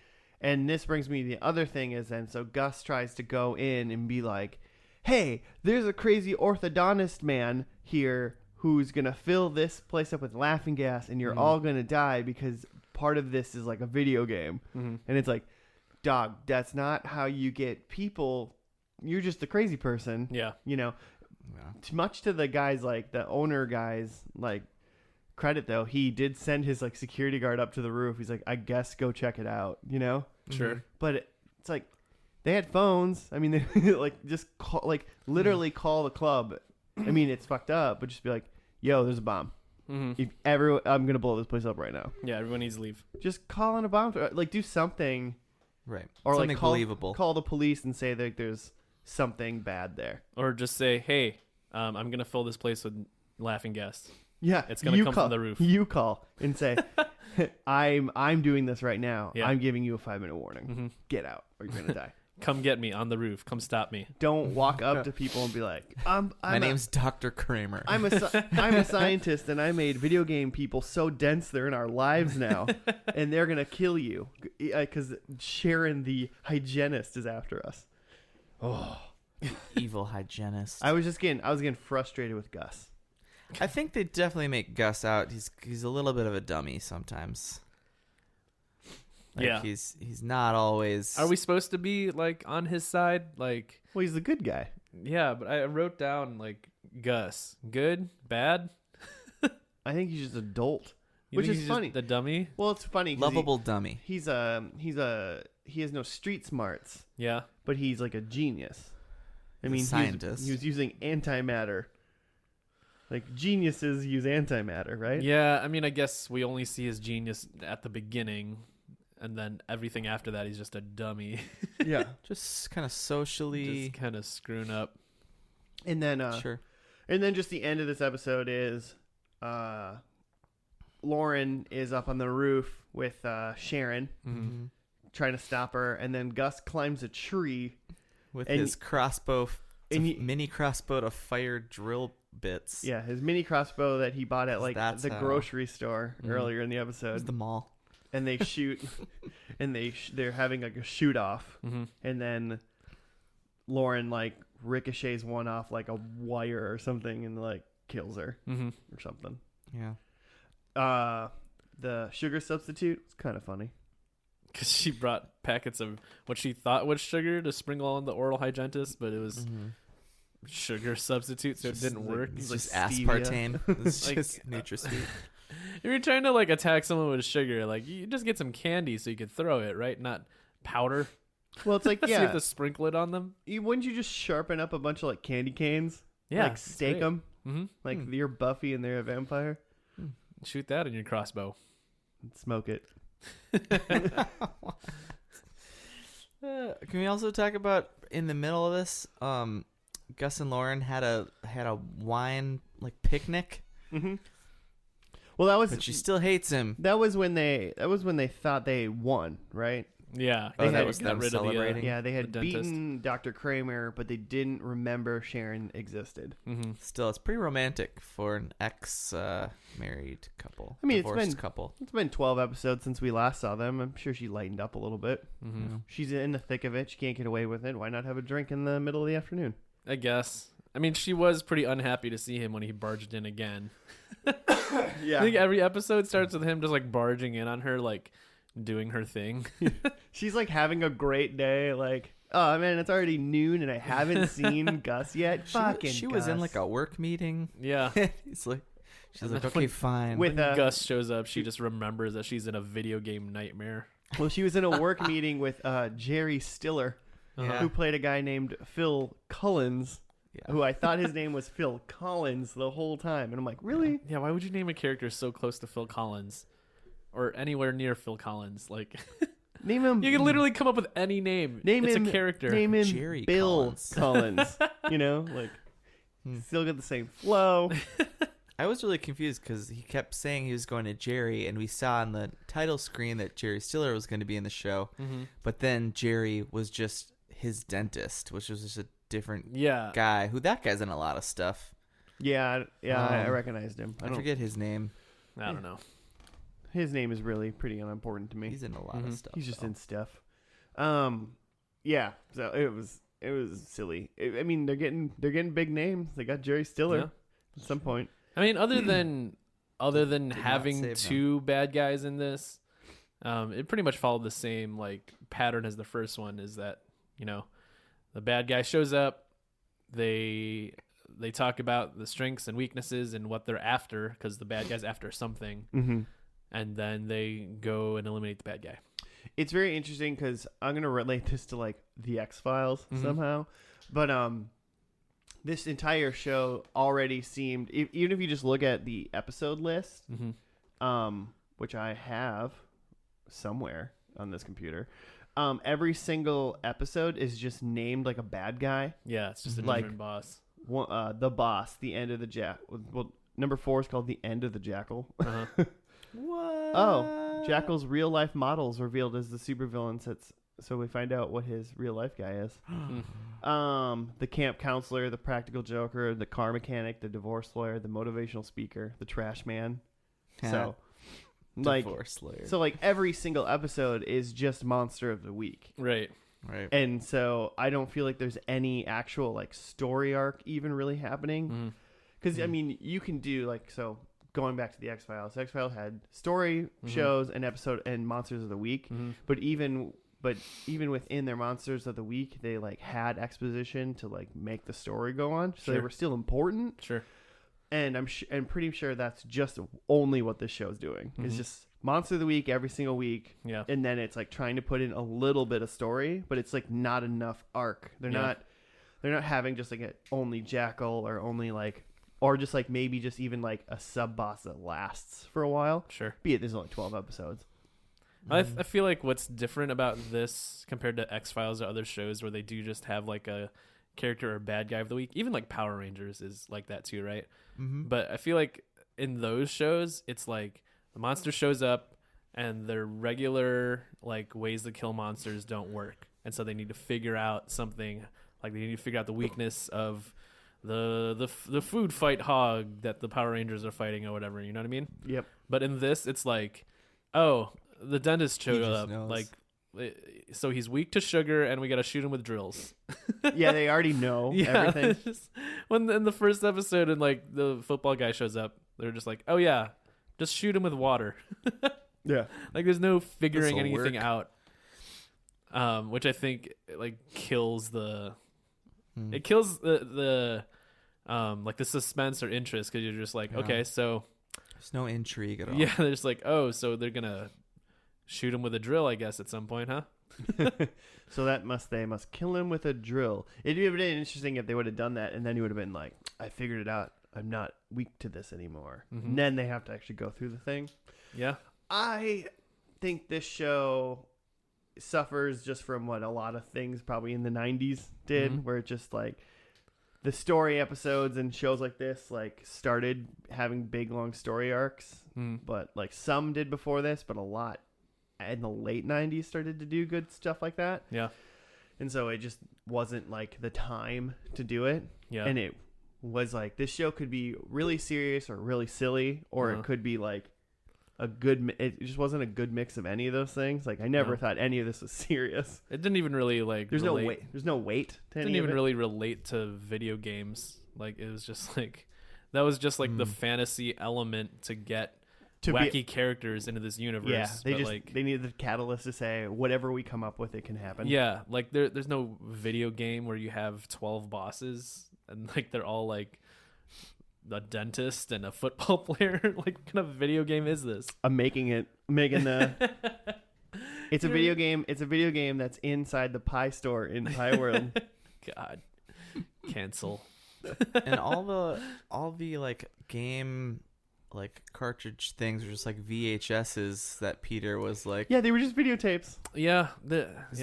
And this brings me to the other thing is then, so Gus tries to go in and be like, hey, there's a crazy orthodontist man here who's going to fill this place up with laughing gas and you're all going to die because part of this is like a video game. And it's like, dog, that's not how you get people. You're just the crazy person. Yeah. You know, Yeah. much to the guys, like the owner guys, like, credit though, he did send his like security guard up to the roof. He's like, I guess go check it out, you know? Sure. But it's like, They had phones. I mean, they like just call, like literally call the club. I mean, it's fucked up, but just be like, "Yo, there's a bomb. If I'm gonna blow this place up right now." Yeah, everyone needs to leave. Just call in a bomb. Like, do something. Right. Or Something like believable. Call the police and say that there's something bad there. Or just say, "Hey, I'm gonna fill this place with laughing guests." Yeah, It's gonna come from the roof. You call and say, I'm doing this right now. Yeah. I'm giving you a 5-minute warning. Get out, or you're gonna die." Come get me on the roof. Come stop me. Don't walk up to people and be like, My name's Dr. Kramer. I'm a scientist, and I made video game people so dense they're in our lives now, and they're gonna kill you because Sharon the hygienist is after us. Oh, Evil hygienist. I was getting frustrated with Gus. I think they definitely make Gus out. He's a little bit of a dummy sometimes. Like, yeah. He's not always. Are we supposed to be like on his side? Like, Well, he's the good guy. yeah, but I wrote down like Gus, good, bad. I think he's just an adult, You which think is he's funny. just the dummy. Well, it's funny. 'Cause lovable dummy? He has no street smarts, Yeah. but he's like a genius. I He's a mean, scientist. he was using antimatter. Like geniuses use antimatter, right? Yeah, I mean, I guess we only see his genius at the beginning, and then everything after that, he's just a dummy, Yeah. Just kind of socially. just kind of screwing up. And then, Sure. and then just the end of this episode is, Lauren is up on the roof with Sharon, Mm-hmm. trying to stop her, and then Gus climbs a tree. With And- his crossbow, and he- mini crossbow to fire drill bits. Yeah, his mini crossbow that he bought at like That's the how- grocery store Mhm. earlier in the It episode. was the mall. And they shoot, and they're having like a shoot off, Mm-hmm. and then Lauren like ricochets one off like a wire or something, and like kills her Mm-hmm. or something. Yeah. The sugar substitute was kind of funny. Because she brought packets of what she thought was sugar to sprinkle on the oral hygienist, but it was Mm-hmm. sugar substitute, so it Just didn't like- work. It's It's like just stevia. aspartame. It's Like- just NutraSweet. If you're trying to like attack someone with sugar, like you just get some candy so you could throw it, right? Not powder. Well, it's like So you have yeah, to sprinkle it on them. wouldn't you just sharpen up a bunch of like candy canes? Yeah, Like stake them, Mm-hmm. like you're Buffy and they're a vampire. Shoot that in your crossbow. And smoke it. Can we also talk about in the middle of this? Gus and Lauren had a wine like picnic, Mm-hmm. Well, that was but she still hates him. that was when they thought they won, right? Yeah, Oh, that they was got them rid celebrating? of the. Yeah, they had the dentist. beaten Dr. Kramer, but they didn't remember Sharon existed. Mm-hmm. Still, it's pretty romantic for an ex-married couple. I mean, it's divorced been- couple. It's been 12 episodes since we last saw them. I'm sure she lightened up a little bit. Mm-hmm. She's in the thick of it. She can't get away with it. Why not have a drink in the middle of the afternoon? I guess. I mean, she was pretty unhappy to see him when he barged in again. Yeah. I think every episode starts with him just like barging in on her, like doing her thing. She's like having a great day. Like, oh man, it's already noon and I haven't seen Gus yet. She was in Gus. like a work meeting. Yeah. He's like, she's And like, then okay, when- fine. With When Gus shows up, she just remembers that she's in a video game nightmare. well, she was in a work meeting with Jerry Stiller, Yeah. who played a guy named Phil Collins, Yeah. who I thought his name was Phil Collins the whole time, and I'm like, really? Yeah, why would you name a character so close to Phil Collins? Or anywhere near Phil Collins? Like, Name him. you can literally come up with any name. Name it's him a character. Name him Jerry Bill Collins. Collins. You know, like still get the same flow. I was really confused because he kept saying he was going to Jerry, and we saw on the title screen that Jerry Stiller was going to be in the show. Mm-hmm. But then Jerry was just his dentist, which was just a different Yeah. guy. That guy's in a lot of stuff. Yeah, I Um, recognized him. I forget his name. I don't know. His name is really pretty unimportant to me. He's in a lot Mhm. of stuff. He's just though. in stuff. Yeah. So it was silly. I mean, they're getting big names. They got Jerry Stiller Yeah. at some point. I mean, other than Did not having save two bad guys in this, it pretty much followed the same like pattern as the first one. Is that the bad guy shows up, they talk about the strengths and weaknesses and what they're after because the bad guy's after something, Mm-hmm. and then they go and eliminate the bad guy. it's very interesting because I'm gonna relate this to like the X-Files somehow, but this entire show already seemed, even if you just look at the episode list, which I have somewhere on this computer, every single episode is just named like a bad guy. Yeah, it's just a Like, different boss. The boss, the end of the well, number 4 is called the end of the Jackal. What? Oh, Jackal's real life models revealed as the supervillain. So we find out what his real life guy is. The camp counselor, the practical joker, the car mechanic, the divorce lawyer, the motivational speaker, the trash man. So, like, Divorce lawyer. so like every single episode is just monster of the week. Right. And so I don't feel like there's any actual like story arc even really happening. Because I mean, you can do like, so going back to the X-Files had story shows and episode and monsters of the week, but even within their monsters of the week, they like had exposition to like make the story go on, so they were still important. Sure. And I'm pretty sure that's just only what this show's doing. It's just monster of the week every single week. Yeah. And then it's like trying to put in a little bit of story, but it's like not enough arc. They're not having just like a only Jackal or only like, or just like maybe just even like a sub boss that lasts for a while. Sure. Be it there's only 12 episodes. I feel like what's different about this compared to X-Files or other shows where they do just have like a character or bad guy of the week, even like Power Rangers is like that too, right? But I feel like in those shows, it's like the monster shows up and their regular like ways to kill monsters don't work. And so they need to figure out something, like they need to figure out the weakness of the food fight hog that the Power Rangers are fighting or whatever, you know what I mean? Yep. But in this, it's like, oh, the dentist showed up, knows. like, so he's weak to sugar, and we got to shoot him with drills. Yeah, they already know everything. When in the first episode, and like the football guy shows up, they're just like, "Oh yeah, just shoot him with water." Yeah, like there's no figuring This'll anything work. out, which I think like kills the like the suspense or interest, because you're just like, okay, so there's no intrigue at all. yeah, they're just like, oh, so they're gonna shoot him with a drill, I guess, at some point, huh? So they must kill him with a drill. It'd have been interesting if they would have done that, and then he would have been like, I figured it out. I'm not weak to this anymore. And then they have to actually go through the thing. Yeah. I think this show suffers just from what a lot of things probably in the 90s did, where it just like the story episodes and shows like this like started having big long story arcs, but like some did before this, but a lot in the late 90s started to do good stuff like that. Yeah. And so it just wasn't like the time to do it. Yeah. And it was like, this show could be really serious or really silly, or it could be like it just wasn't a good mix of any of those things. Like I never thought any of this was serious. It didn't even really like There's no weight to any didn't even of it. really relate to video games. Like it was just like that was just like the fantasy element to get wacky characters into this universe. Yeah, they they needed the catalyst to say whatever we come up with, it can happen. Yeah, like there's no video game where you have 12 bosses and like they're all like a dentist and a football player. Like what kind of video game is this? I'm making the. It's a video game. It's a video game that's inside the Pie Store in Pie World. God, cancel. And all the like game like cartridge things are just like VHSs that Peter was like. Yeah, they were just videotapes. Yeah,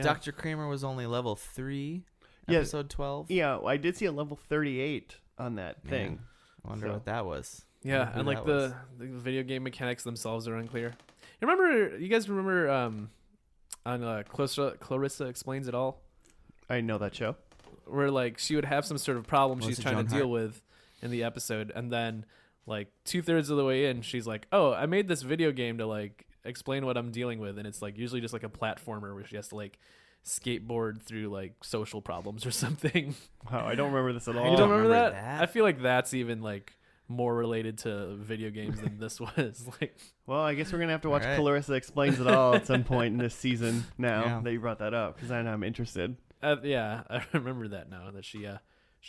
Dr. Kramer was only level 3, Yeah. episode 12. Yeah, I did see a level 38 on that thing. I wonder what that was. Yeah, Who and like that was. the video game mechanics themselves are unclear. You guys remember on Clarissa Explains It All? I know that show. Where like she would have some sort of problem she's Melissa trying Joan to deal Hart. with in the episode, and then like 2/3 of the way in, she's like, "Oh, I made this video game to like explain what I'm dealing with," and it's like usually just like a platformer where she has to like skateboard through like social problems or something. Wow, I don't remember this at all. You don't remember remember that? that. I feel like that's even like more related to video games than this was. Like, Well, I guess we're gonna have to watch All right. Clarissa Explains It All at some point in this season. Now Yeah. that you brought that up, because I'm interested. yeah, I remember that now that she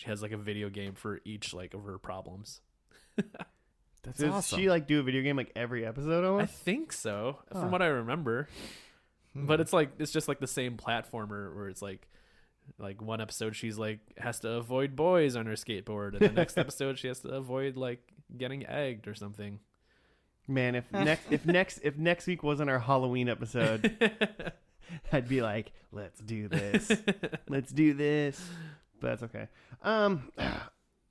has like a video game for each like of her problems. That's Does awesome. she like do a video game like every episode? I Almost. think so, Huh. from what I remember. But it's just like the same platformer where it's like one episode she's like has to avoid boys on her skateboard, and the next episode she has to avoid like getting egged or something. Man, if next week wasn't our Halloween episode, I'd be like, let's do this. Let's do this. But that's okay.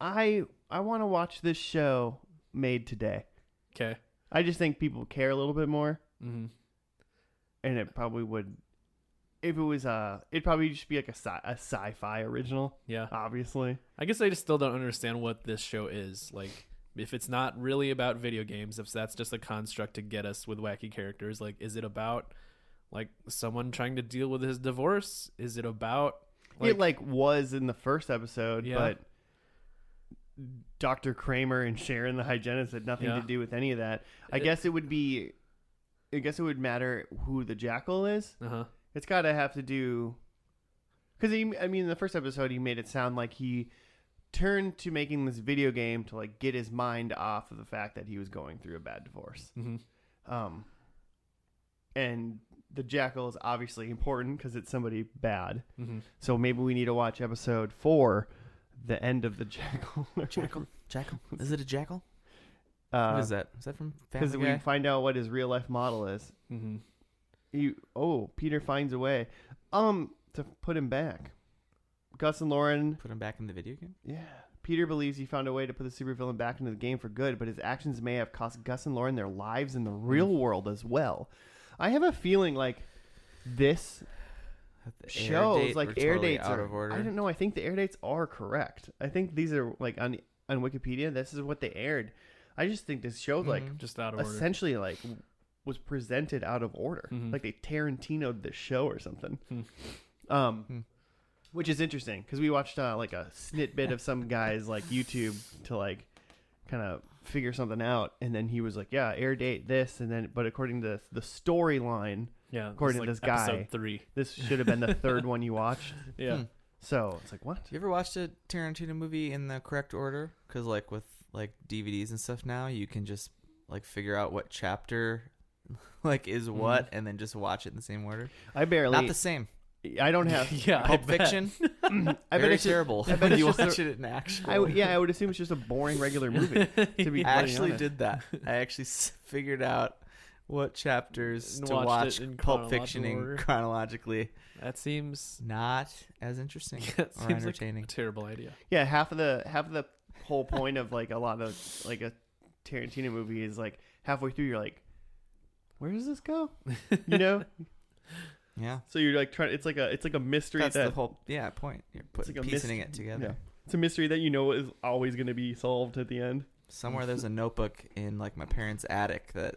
I want to watch this show made today. Okay. I just think people care a little bit more. Mm-hmm. And it probably would, if it was, it'd probably just be like a sci-fi original. Yeah. Obviously. I guess I just still don't understand what this show is. Like, if it's not really about video games, if that's just a construct to get us with wacky characters, like, is it about, like, someone trying to deal with his divorce? Is it about... It, like, was in the first episode, Yeah. but Dr. Kramer and Sharon, the hygienist, had nothing to do with any of that. I guess it would matter who the jackal is. Uh-huh. It's got to have to do... Because, in the first episode, he made it sound like he turned to making this video game to, like, get his mind off of the fact that he was going through a bad divorce. Mm-hmm. And the jackal is obviously important because it's somebody bad. Mm-hmm. So maybe we need to watch episode 4, the end of the jackal. Jackal? Is it a jackal? What is that? Is that from Family Because Guy? we find out what his real life model is. Mm-hmm. Peter finds a way to put him back. Gus and Lauren. Put him back in the video game? Yeah. Peter believes he found a way to put the supervillain back into the game for good, but his actions may have cost Gus and Lauren their lives in the real world as well. I have a feeling like this shows like air dates out are of order. I don't know. I think the air dates are correct. I think these are like on Wikipedia. This is what they aired. I just think this show like just out of order. essentially like was presented out of order. Mm-hmm. Like they Tarantino'd the show or something. Hmm. Which is interesting because we watched like a snitbit of some guy's like YouTube to like kind of figure something out, and then he was like, "Yeah, air date this," and then but according to the storyline, according to this guy, episode 3. this should have been the third one you watched. Yeah. So it's like, what? You ever watched a Tarantino movie in the correct order? Because like with like DVDs and stuff now, you can just like figure out what chapter like is what, and then just watch it in the same order. I barely. Not the same. I don't have. Pulp Fiction. I bet Very it's terrible. I bet you it's watch just it in action. I would assume it's just a boring regular movie. To be I actually honest. did that. I actually figured out what chapters And to watched watch it in Pulp Fiction chronological order. chronologically. That seems Not as interesting that or seems entertaining. like a terrible idea. Yeah, half of the whole point of like a lot of like a Tarantino movie is like halfway through you're like, where does this go? You know? Yeah. So you're like trying. It's like a mystery. That's that the whole point. You're like a piecing mystery. it together. Yeah. It's a mystery that you know is always going to be solved at the end. Somewhere there's a notebook in like my parents' attic that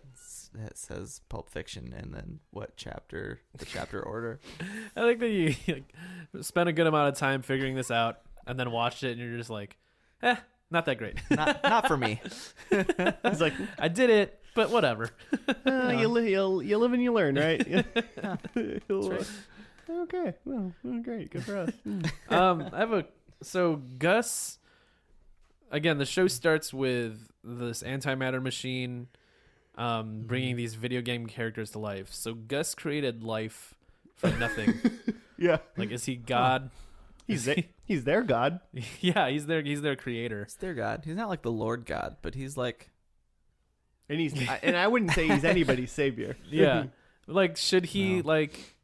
says Pulp Fiction and then the chapter order. I think that you like, spent a good amount of time figuring this out and then watched it and you're just like, not that great. Not for me. It's like I did it, but whatever. you live and you learn, right? That's right. Okay, well, great, good for us. I have so Gus. Again, the show starts with this antimatter machine bringing these video game characters to life. So Gus created life from nothing. Yeah, Like, is he God? he's their god. Yeah, he's their creator. It's their God. He's not like the Lord God, but he's like And I wouldn't say he's anybody's savior. Yeah. Like, should he, No. like,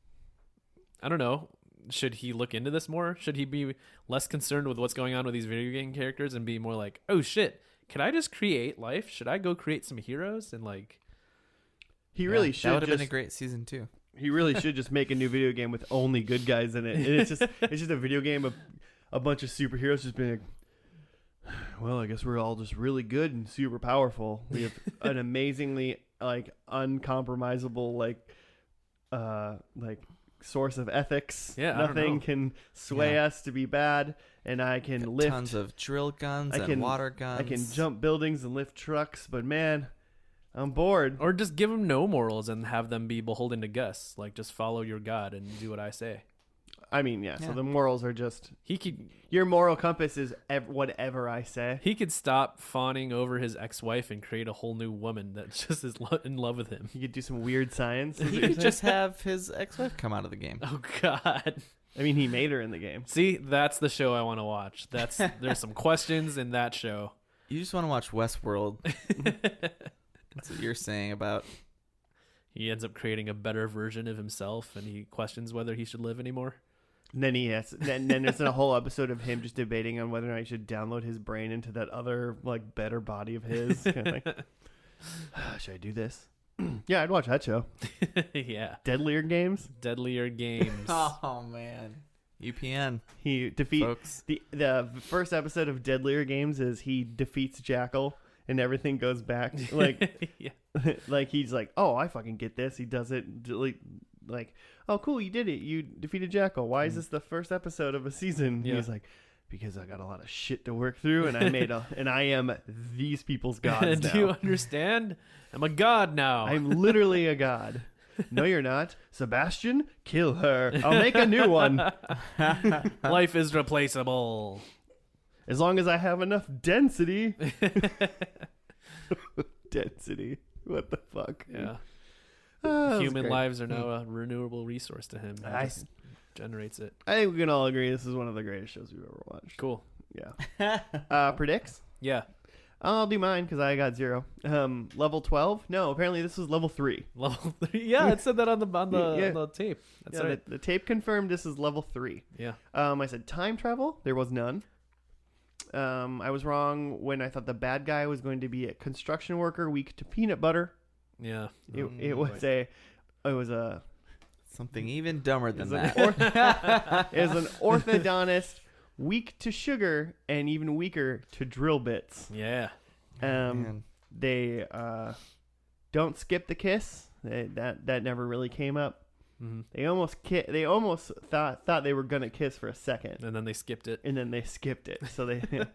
I don't know, should he look into this more? Should he be less concerned with what's going on with these video game characters and be more like, oh shit, can I just create life? Should I go create some heroes? And like, He really should. That would have been a just- great season 2. He really should just make a new video game with only good guys in it. And it's just a video game of a bunch of superheroes just being like, well, I guess we're all just really good and super powerful. We have an amazingly like uncompromisable like source of ethics. Yeah, I don't nothing know. can sway Yeah. us to be bad, and I can lift Tons of drill guns I and can- water guns. I can jump buildings and lift trucks, but man, I'm bored. or just give them no morals and have them be beholden to Gus. Like, just follow your God and do what I say. I mean, yeah. So the morals are just He could your moral compass is whatever I say. he could stop fawning over his ex-wife and create a whole new woman that just is in love with him. He could do some weird science. He could just have his ex-wife come out of the game. Oh God. I mean, he made her in the game. See, that's the show I want to watch. There's some questions in that show. You just want to watch Westworld. That's what you're saying about. He ends up creating a better version of himself, and he questions whether he should live anymore. And then then there's a whole episode of him just debating on whether or not he should download his brain into that other like better body of his. Kind of like, should I do this? Yeah, I'd watch that show. Yeah. Deadlier Games. Deadlier Games. Oh man. UPN. He defeats Folks. the first episode of Deadlier Games is he defeats Jackal and everything goes back like Yeah. like he's like, oh, I fucking get this. He does it like, oh, cool, you did it. You defeated Jackal. Why is this the first episode of a season? Yeah. He's like, because I got a lot of shit to work through, and I am these people's gods now. Do you understand? I'm a god now. I'm literally a god. No, you're not. Sebastian, kill her. I'll make a new one. Life is replaceable. As long as I have enough density. Density. What the fuck? Yeah. Oh, that was Human great. lives are now a renewable resource to him. He I- just generates it. I think we can all agree this is one of the greatest shows we've ever watched. Cool. Yeah. Predicts? Yeah. I'll do mine because I got 0. Level 12? No, apparently this was level 3. Level 3. Yeah, it said that on the Yeah. on the tape. That's Yeah, right. the tape confirmed this is level 3. Yeah. I said time travel. There was none. I was wrong when I thought the bad guy was going to be a construction worker weak to peanut butter. Yeah. It was a Something even dumber than that. it was an orthodontist weak to sugar and even weaker to drill bits. Yeah. Man. They don't skip the kiss. That never really came up. Mm-hmm. They almost thought they were gonna kiss for a second, And then they skipped it. and then they skipped it. So they Definitely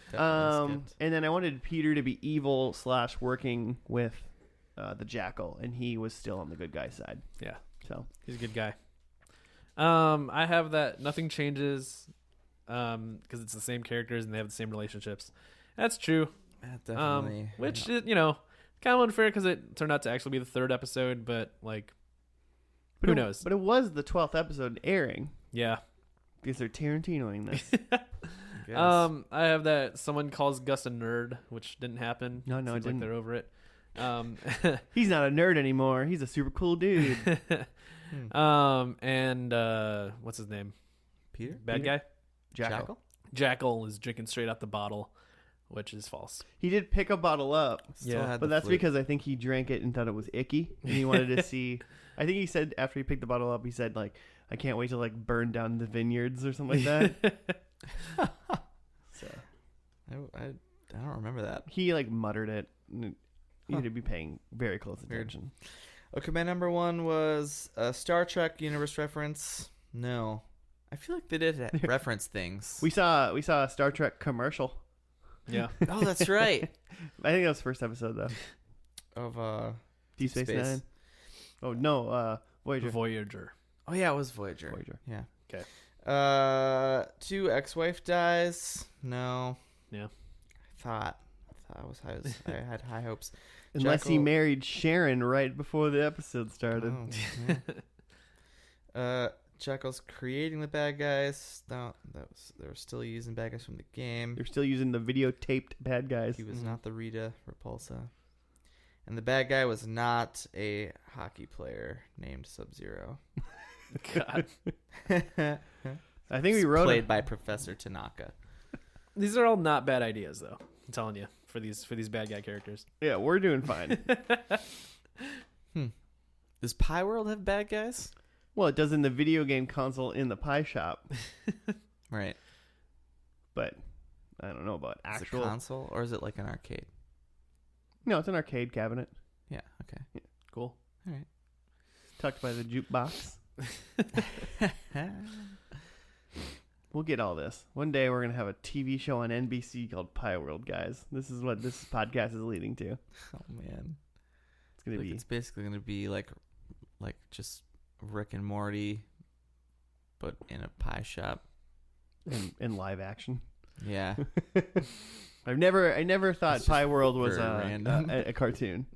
skipped. and then I wanted Peter to be evil / working with the Jackal, and he was still on the good guy side. Yeah. So He's a good guy. I have that nothing changes because it's the same characters and they have the same relationships. That's true. That definitely. Which is, kind of unfair because it turned out to actually be the 3rd episode, but like, who knows? But it was the 12th episode airing Yeah. because they're Tarantinoing this. Yes. I have that someone calls Gus a nerd, which didn't happen. No, it Seems didn't. like they're over it. He's not a nerd anymore. He's a super cool dude. And what's his name? Peter? Bad Peter? guy? Jackal. Jackal is drinking straight out the bottle, which is false. He did pick a bottle up, Still Yeah. had but the that's flute. because I think he drank it and thought it was icky, and he wanted to see. I think he said after he picked the bottle up, he said like, "I can't wait to like burn down the vineyards or something like that." So I don't remember that. he like muttered it. And you need to be paying very close Weird. attention. Okay, my number 1 was a Star Trek universe reference. No. I feel like they did reference things. We saw a Star Trek commercial. Yeah. Oh, that's right. I think that was the first episode though. Of Deep Space Nine. Oh no, Voyager. Voyager. Oh yeah, it was Voyager. Voyager. Yeah. Okay. 2 ex-wife dies. No. Yeah. I had high hopes. Unless he Jackal- married Sharon right before the episode started. Oh, yeah. Jackal's creating the bad guys. No, they were still using bad guys from the game. They're still using the videotaped bad guys. He was not the Rita Repulsa. And the bad guy was not a hockey player named Sub-Zero. God. I think we wrote Played it. by Professor Tanaka. These are all not bad ideas, though. I'm telling you, for these bad guy characters. Yeah, we're doing fine. Does Pie World have bad guys? Well, it does in the video game console in the pie shop, Right. but I don't know about Is it actual. a console or is it like an arcade? No, it's an arcade cabinet Yeah, okay. Cool. All right. tucked by the jukebox. We'll get all this. One day we're gonna have a TV show on NBC called Pie World, guys. This is what this podcast is leading to. Oh man. It's gonna Like, be it's basically gonna be like just Rick and Morty, but in a pie shop. In live action. Yeah. I never thought It's Pie just World was very random. a cartoon.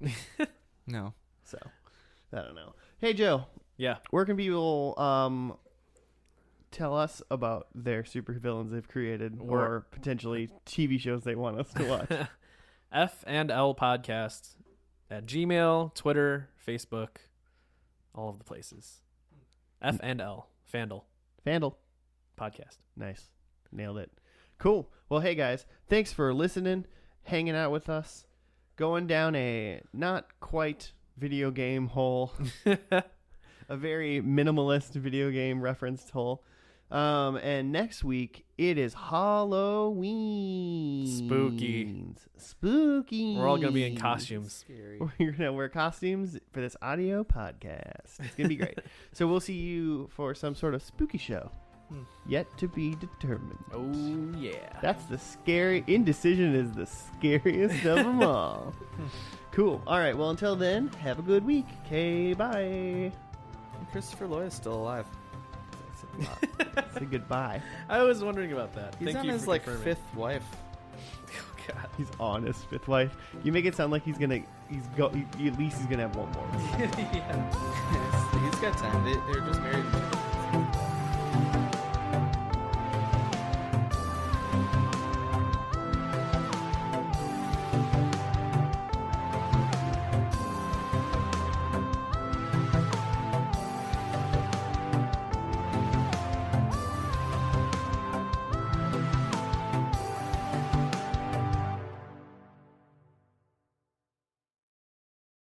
No. So, I don't know. Hey, Joe. Yeah. Where can people tell us about their supervillains they've created or potentially TV shows they want us to watch? F&L Podcast at Gmail, Twitter, Facebook, all of the places. F&L. Fandle. Fandle. Podcast. Nice. Nailed it. Cool. Well, hey, guys. Thanks for listening, hanging out with us, going down a not quite video game hole, a very minimalist video game referenced hole. And next week, it is Halloween. Spooky. We're all going to be in costumes. Scary. We're going to wear costumes for this audio podcast. It's going to be great. So we'll see you for some sort of spooky show. Yet to be determined. Oh, yeah. That's the scary... Indecision is the scariest of them all. Cool. All right. Well, until then, have a good week. Okay, bye. Christopher Lloyd is still alive. Say goodbye. I was wondering about that. He's Thank on you his for like confirming. 5th wife. Oh, God. He's on his 5th wife. You make it sound like at least he's gonna have one more. Yeah. He's got time. They're just married